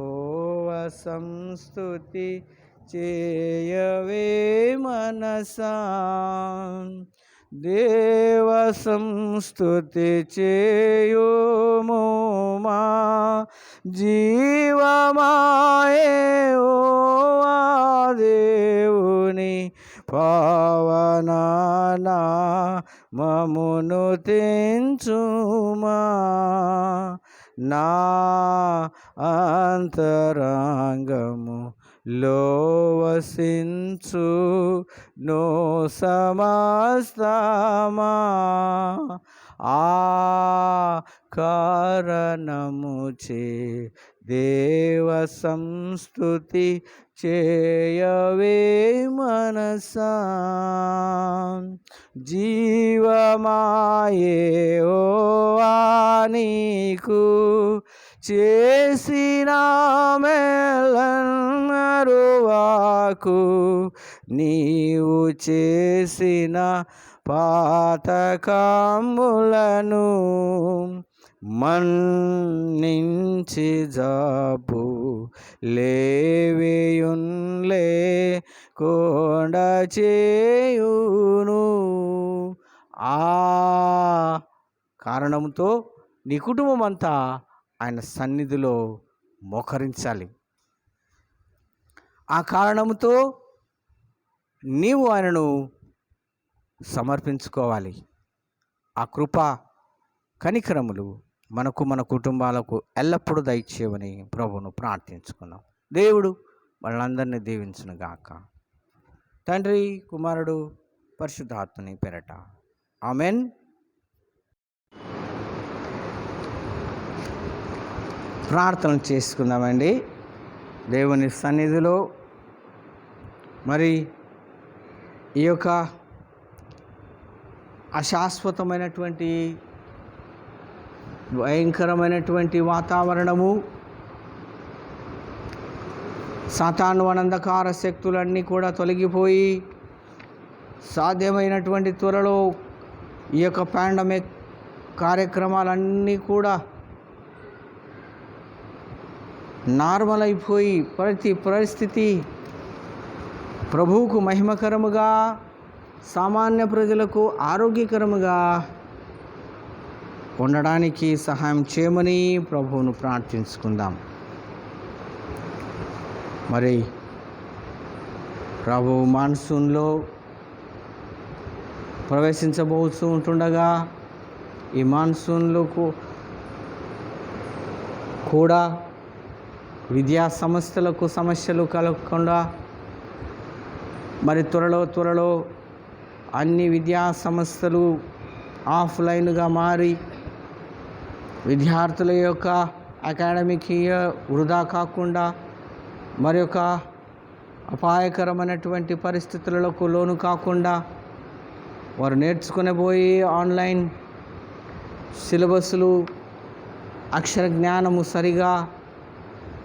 ఓవ సంస్తుతి చేయవే మనసా, దేవ సంస్తుతి చేయుము మా జీవమాయే ఓ దేవుని పావనానా మమును తెంచుమా, నా అంతరంగము లోవసించు నో సమస్తమా, ఆ కారణముచే దేవ సంస్తుతి చేయవే మనసా, జీవమాయే ఓ నీకు చేసిన మేలన్నరువాకు, నీవు చేసిన పాతకములను మన్నించి జాబు లేవియున్లే కొండ చేయును. ఆ కారణంతో నీ కుటుంబం అంతా ఆయన సన్నిధిలో మోకరించాలి. ఆ కారణంతో నీవు ఆయనను సమర్పించుకోవాలి. ఆ కృప కనికరములు మనకు మన కుటుంబాలకు ఎల్లప్పుడూ దయచేయమని ప్రభువును ప్రార్థించుకున్నాం. దేవుడు వాళ్ళందరినీ దీవించును గాక. తండ్రి, కుమారుడు, పరిశుద్ధాత్మని పేరట ఆమెన్. ప్రార్థన చేసుకుందామండి దేవుని సన్నిధిలో. మరి ఈ యొక్క అశాశ్వతమైనటువంటి భయంకరమైనటువంటి వాతావరణము, సాతాను అనంధకార శక్తులన్నీ కూడా తొలగిపోయి సాధ్యమైనటువంటి త్వరలో ఈ యొక్క పాండమిక్ కార్యక్రమాలన్నీ కూడా నార్మల్ అయిపోయి ప్రతి పరిస్థితి ప్రభువుకు మహిమకరముగా, సామాన్య ప్రజలకు ఆరోగ్యకరముగా ఉండడానికి సహాయం చేయమని ప్రభువును ప్రార్థించుకుందాం. మరి ప్రభు మాన్సూన్లో ప్రవేశించబోతూ ఉంటుండగా ఈ మాన్సూన్లకు కూడా విద్యా సంస్థలకు సమస్యలు కలగకుండా మరి త్వరలో అన్ని విద్యా సంస్థలు ఆఫ్లైన్గా మారి విద్యార్థుల యొక్క అకాడమిక్ ఇయర్ వృధా కాకుండా మరి యొక్క అపాయకరమైనటువంటి పరిస్థితులకు లోను కాకుండా వారు నేర్చుకునబోయి ఆన్లైన్ సిలబస్లు, అక్షర జ్ఞానము సరిగా,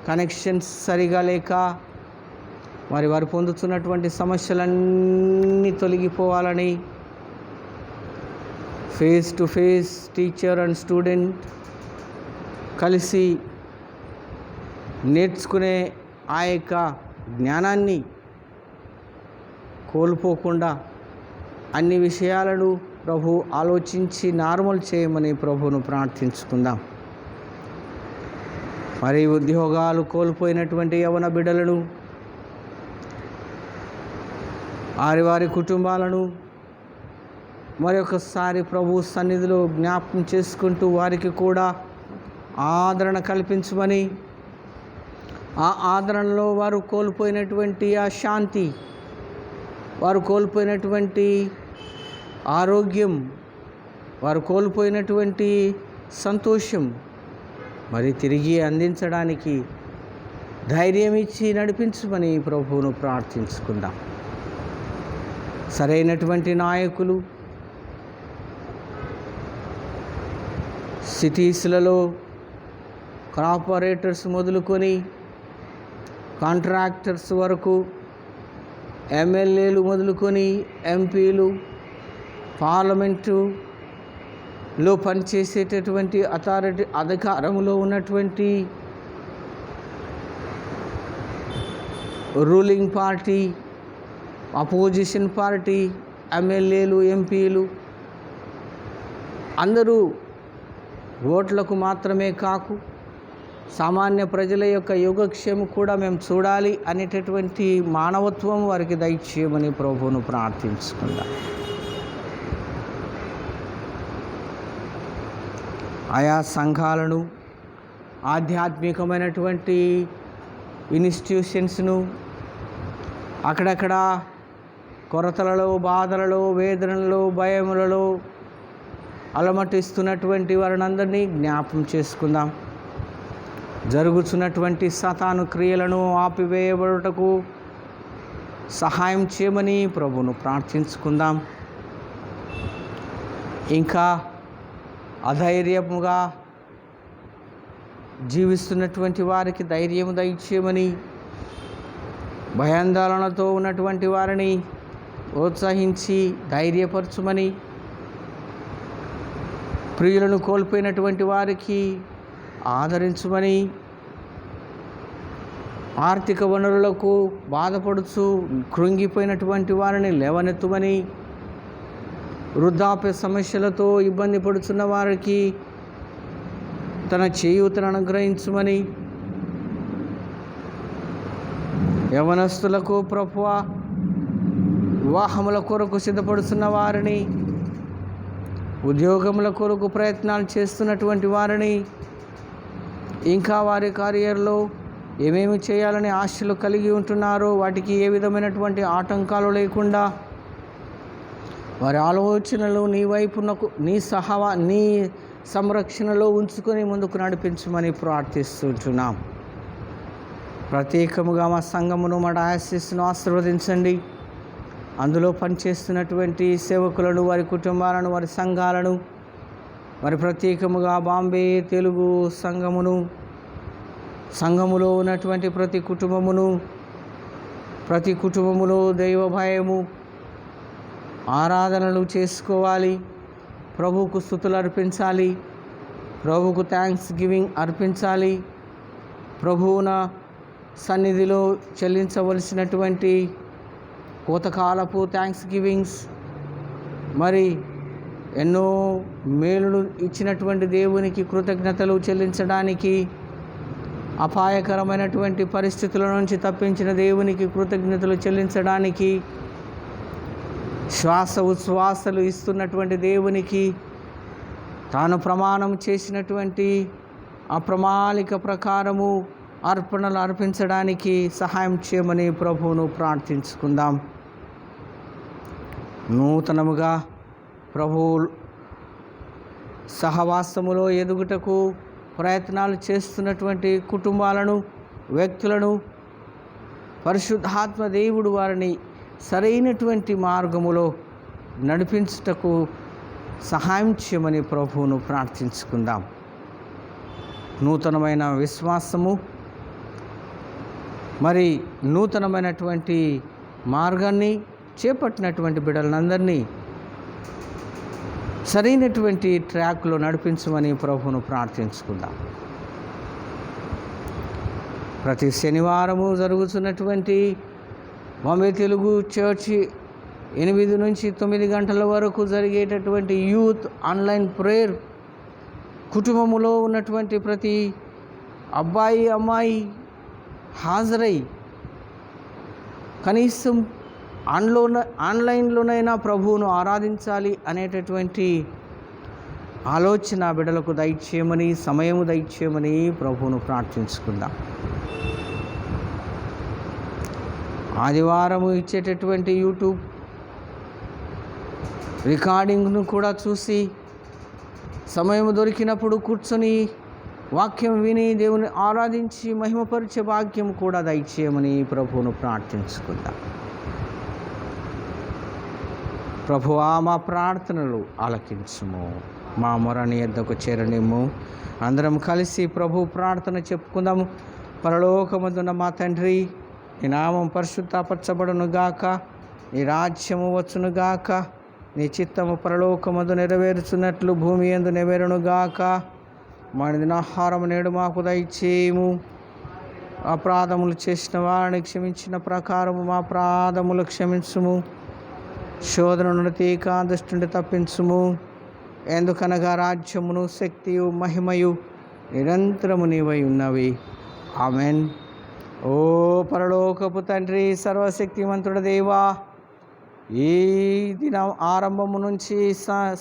కనెక్షన్స్ సరిగా లేక వారు పొందుతున్నటువంటి సమస్యలన్నీ తొలగిపోవాలని face to face teacher and student కలిసి నేర్చుకునే ఆ యొక్క జ్ఞానాన్ని కోల్పోకుండా అన్ని విషయాలను ప్రభు ఆలోచించి నార్మల్ చేయమని ప్రభువును ప్రార్థించుకుందాం. మరి ఉద్యోగాలు కోల్పోయినటువంటి యవన బిడ్డలను, వారి కుటుంబాలను మరొకసారి ప్రభు సన్నిధిలో జ్ఞాపకం చేసుకుంటూ వారికి కూడా ఆదరణ కల్పించమని, ఆ ఆదరణలో వారు కోల్పోయినటువంటి ఆ శాంతి, వారు కోల్పోయినటువంటి ఆరోగ్యం, వారు కోల్పోయినటువంటి సంతోషం మరి తిరిగి అందించడానికి ధైర్యం ఇచ్చి నడిపించమని ప్రభువును ప్రార్థించుకుందాం. సరైనటువంటి నాయకులు సిటీస్లలో కార్పొరేటర్స్ మొదలుకొని కాంట్రాక్టర్స్ వరకు, ఎమ్మెల్యేలు మొదలుకొని ఎంపీలు, పార్లమెంటులో పనిచేసేటటువంటి అధికారంలో ఉన్నటువంటి రూలింగ్ పార్టీ, అపోజిషన్ పార్టీ, ఎమ్మెల్యేలు, ఎంపీలు అందరూ ఓట్లకు మాత్రమే కాకు సామాన్య ప్రజల యొక్క యోగక్షేమం కూడా మేము చూడాలి అనేటటువంటి మానవత్వం వారికి దయచేయమని ప్రభువును ప్రార్థించుకుందాం. ఆయా సంఘాలను, ఆధ్యాత్మికమైనటువంటి ఇన్స్టిట్యూషన్స్ను అక్కడక్కడ కొరతలలో, బాధలలో, వేదనలలో, భయములలో అలమటిస్తున్నటువంటి వారినందరినీ జ్ఞాపం చేసుకుందాం. జరుగుతున్నటువంటి సాతాను క్రియలను ఆపివేయబడుటకు సహాయం చేయమని ప్రభువును ప్రార్థించుకుందాం. ఇంకా అధైర్యముగా జీవిస్తున్నటువంటి వారికి ధైర్యం దయచేయమని, భయాందోళనతో ఉన్నటువంటి వారిని ప్రోత్సహించి ధైర్యపరచుమని, ప్రియులను కోల్పోయినటువంటి వారికి ఆదరించమని, ఆర్థిక వనరులకు బాధపడుచు కృంగిపోయినటువంటి వారిని లేవనెత్తుమని, వృద్ధాప్య సమస్యలతో ఇబ్బంది పడుతున్న వారికి తన చేయూతను అనుగ్రహించమని, యవనస్తులకు ప్రభువా వివాహముల కొరకు సిద్ధపడుతున్న వారిని ఉద్యోగముల కొరకు ప్రయత్నాలు చేస్తున్నటువంటి వారిని, ఇంకా వారి కెరియర్లో ఏమేమి చేయాలని ఆశలు కలిగి ఉంటున్నారో వాటికి ఏ విధమైనటువంటి ఆటంకాలు లేకుండా వారి ఆలోచనలు నీ వైపునకు నీ సంరక్షణలో ఉంచుకొని ముందుకు నడిపించమని ప్రార్థిస్తుంటున్నాం. ప్రత్యేకముగా మా సంఘమును, మా డయాసిస్ను ఆశీర్వదించండి. అందులో పనిచేస్తున్నటువంటి సేవకులను, వారి కుటుంబాలను, వారి సంఘాలను, మరి ప్రత్యేకముగా బాంబే తెలుగు సంఘములో ఉన్నటువంటి ప్రతి కుటుంబములో దైవ భయము, ఆరాధనలు చేసుకోవాలి. ప్రభువుకు స్తుతులు అర్పించాలి, ప్రభువుకు థ్యాంక్స్ గివింగ్ అర్పించాలి. ప్రభువున సన్నిధిలో చెల్లించవలసినటువంటి కోతకాలపు థ్యాంక్స్ గివింగ్స్, మరి ఎన్నో మేలులు ఇచ్చినటువంటి దేవునికి కృతజ్ఞతలు చెల్లించడానికి, అపాయకరమైనటువంటి పరిస్థితుల నుంచి తప్పించిన దేవునికి కృతజ్ఞతలు చెల్లించడానికి, శ్వాస ఉచ్ఛ్వాసలు ఇస్తున్నటువంటి దేవునికి తాను ప్రమాణం చేసినటువంటి అప్రమాణిక ప్రకారము అర్పణలు అర్పించడానికి సహాయం చేయమని ప్రభువును ప్రార్థించుకుందాం. నూతనముగా ప్రభు సహవాసములో ఎదుగుటకు ప్రయత్నాలు చేస్తున్నటువంటి కుటుంబాలను, వ్యక్తులను పరిశుద్ధాత్మ దేవుడు వారిని సరైనటువంటి మార్గములో నడిపించుటకు సహాయం చేయమని ప్రభువును ప్రార్థించుకుందాం. నూతనమైన విశ్వాసము, మరి నూతనమైనటువంటి మార్గాన్ని చేపట్టినటువంటి బిడ్డలందరినీ సరైనటువంటి ట్రాక్లో నడిపించమని ప్రభువును ప్రార్థించుకుందాం. ప్రతి శనివారము జరుగుతున్నటువంటి బాంబే తెలుగు చర్చి 8 నుంచి 9 గంటల వరకు జరిగేటటువంటి యూత్ ఆన్లైన్ ప్రేయర్, కుటుంబములో ఉన్నటువంటి ప్రతి అబ్బాయి అమ్మాయి హాజరై కనీసం ఆన్లైన్లోనైనా ప్రభువును ఆరాధించాలి అనేటటువంటి ఆలోచన బిడ్డలకు దయచేయమని, సమయము దయచేయమని ప్రభువును ప్రార్థించుకుందాం. ఆదివారము ఇచ్చేటటువంటి యూట్యూబ్ రికార్డింగ్ను కూడా చూసి సమయం దొరికినప్పుడు కూర్చొని వాక్యం విని దేవుని ఆరాధించి మహిమపరిచే భాగ్యం కూడా దయచేయమని ప్రభువును ప్రార్థించుకుందాం. ప్రభువా, మా ప్రార్థనలు ఆలకించుము, మా మొరని యొద్దకు చేరనిమ్ము. అందరం కలిసి ప్రభు ప్రార్థన చెప్పుకుందాము. పరలోకమందున్న మా తండ్రి, నీ నామం పరిశుద్ధపరచబడును గాక, నీ రాజ్యము వచ్చును గాక, నీ చిత్తము పరలోకమందు నెరవేర్చున్నట్లు భూమి యందు నెరవేరును గాక. మా దినాహారం నేడు మాకు దయచేయము. అపరాధములు చేసిన వారిని క్షమించిన ప్రకారము మా అపరాధములు క్షమించుము. శోధన నుండి తీక దుష్టుని తప్పించుము. ఎందుకనగా రాజ్యమును, శక్తియు, మహిమయు నిరంతరము నీవై ఉన్నవి. ఆమెన్. ఓ పరలోకపు తండ్రి, సర్వశక్తిమంతుడ దేవా, ఈ దినం ఆరంభము నుంచి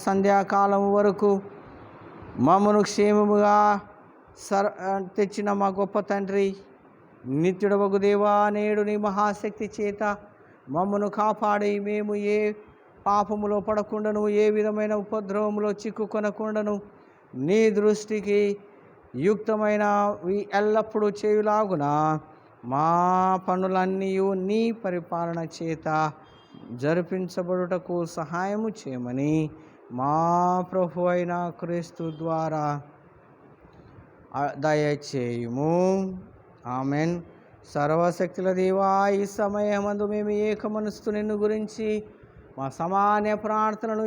సంధ్యాకాలం వరకు మమ్మను క్షేమముగా తెచ్చిన మా గొప్ప తండ్రి, నిత్యుడవగు దేవా, నేడు నీ మహాశక్తి చేత మమ్మను కాపాడి మేము ఏ పాపములో పడకుండాను, ఏ విధమైన ఉపద్రవములో చిక్కుకొనకుండాను, నీ దృష్టికి యుక్తమైనవి ఎల్లప్పుడూ చేయులాగున మా పనులన్నీ నీ పరిపాలన చేత జరిపించబడుటకు సహాయము చేయమని మా ప్రభు అయిన క్రీస్తు ద్వారా దయచేయుము. ఆమెన్. సర్వశక్తుల దేవా, ఈ సమయమందు మేము ఏక మనస్సు నిన్ను గురించి మా సామాన్య ప్రార్థనను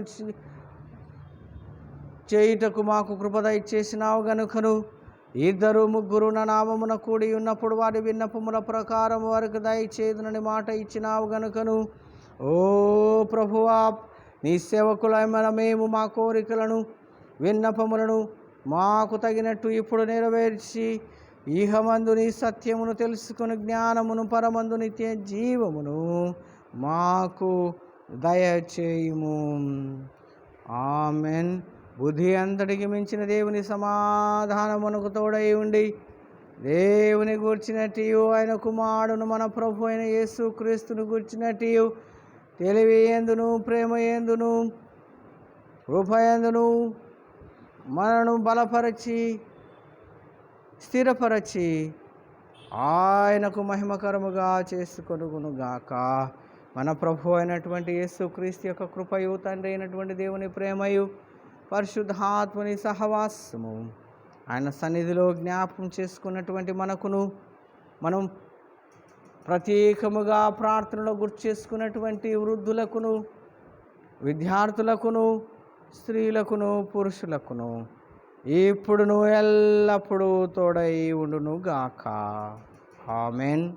చేయుటకు మాకు కృప దయచేసినావు గనుకను 2-3 నా నామమున కూడి ఉన్నప్పుడు వారి విన్నపముల ప్రకారం వారికి దయచేదునని మాట ఇచ్చినావు గనుకను, ఓ ప్రభువా, నీ సేవకులమైన మేము మా కోరికలను, విన్నపములను మాకు తగినట్టు ఇప్పుడు నెరవేర్చి ఈహమందు నీ సత్యమును తెలుసుకుని జ్ఞానమును, పరమందు నిత్య జీవమును మాకు దయచేయుము. ఆమెన్. బుద్ధి అంతటికి మించిన దేవుని సమాధానం మనకు తోడై ఉండి దేవుని గూర్చినట్టు ఆయన కుమారుడును మన ప్రభు అయిన యేసు క్రీస్తును గూర్చినట్టు తెలివి ఎందును ప్రేమ ఎందును కృప ఎందును మనను బలపరచి స్థిరపరచి ఆయనకు మహిమకరముగా చేసుకొనుగాక. మన ప్రభు అయినటువంటి యేసు క్రీస్తు యొక్క కృపయు, తండ్రి అయినటువంటి దేవుని ప్రేమయు, పరిశుద్ధాత్మని సహవాసము, ఆయన సన్నిధిలో జ్ఞాపకం చేసుకున్నటువంటి మనకును, మనం ప్రత్యేకముగా ప్రార్థనలో గుర్తు చేసుకున్నటువంటి వృద్ధులకును, విద్యార్థులకును, స్త్రీలకును, పురుషులకును ఇప్పుడును ఎల్లప్పుడూ తోడై ఉండును గాక. ఆమెన్.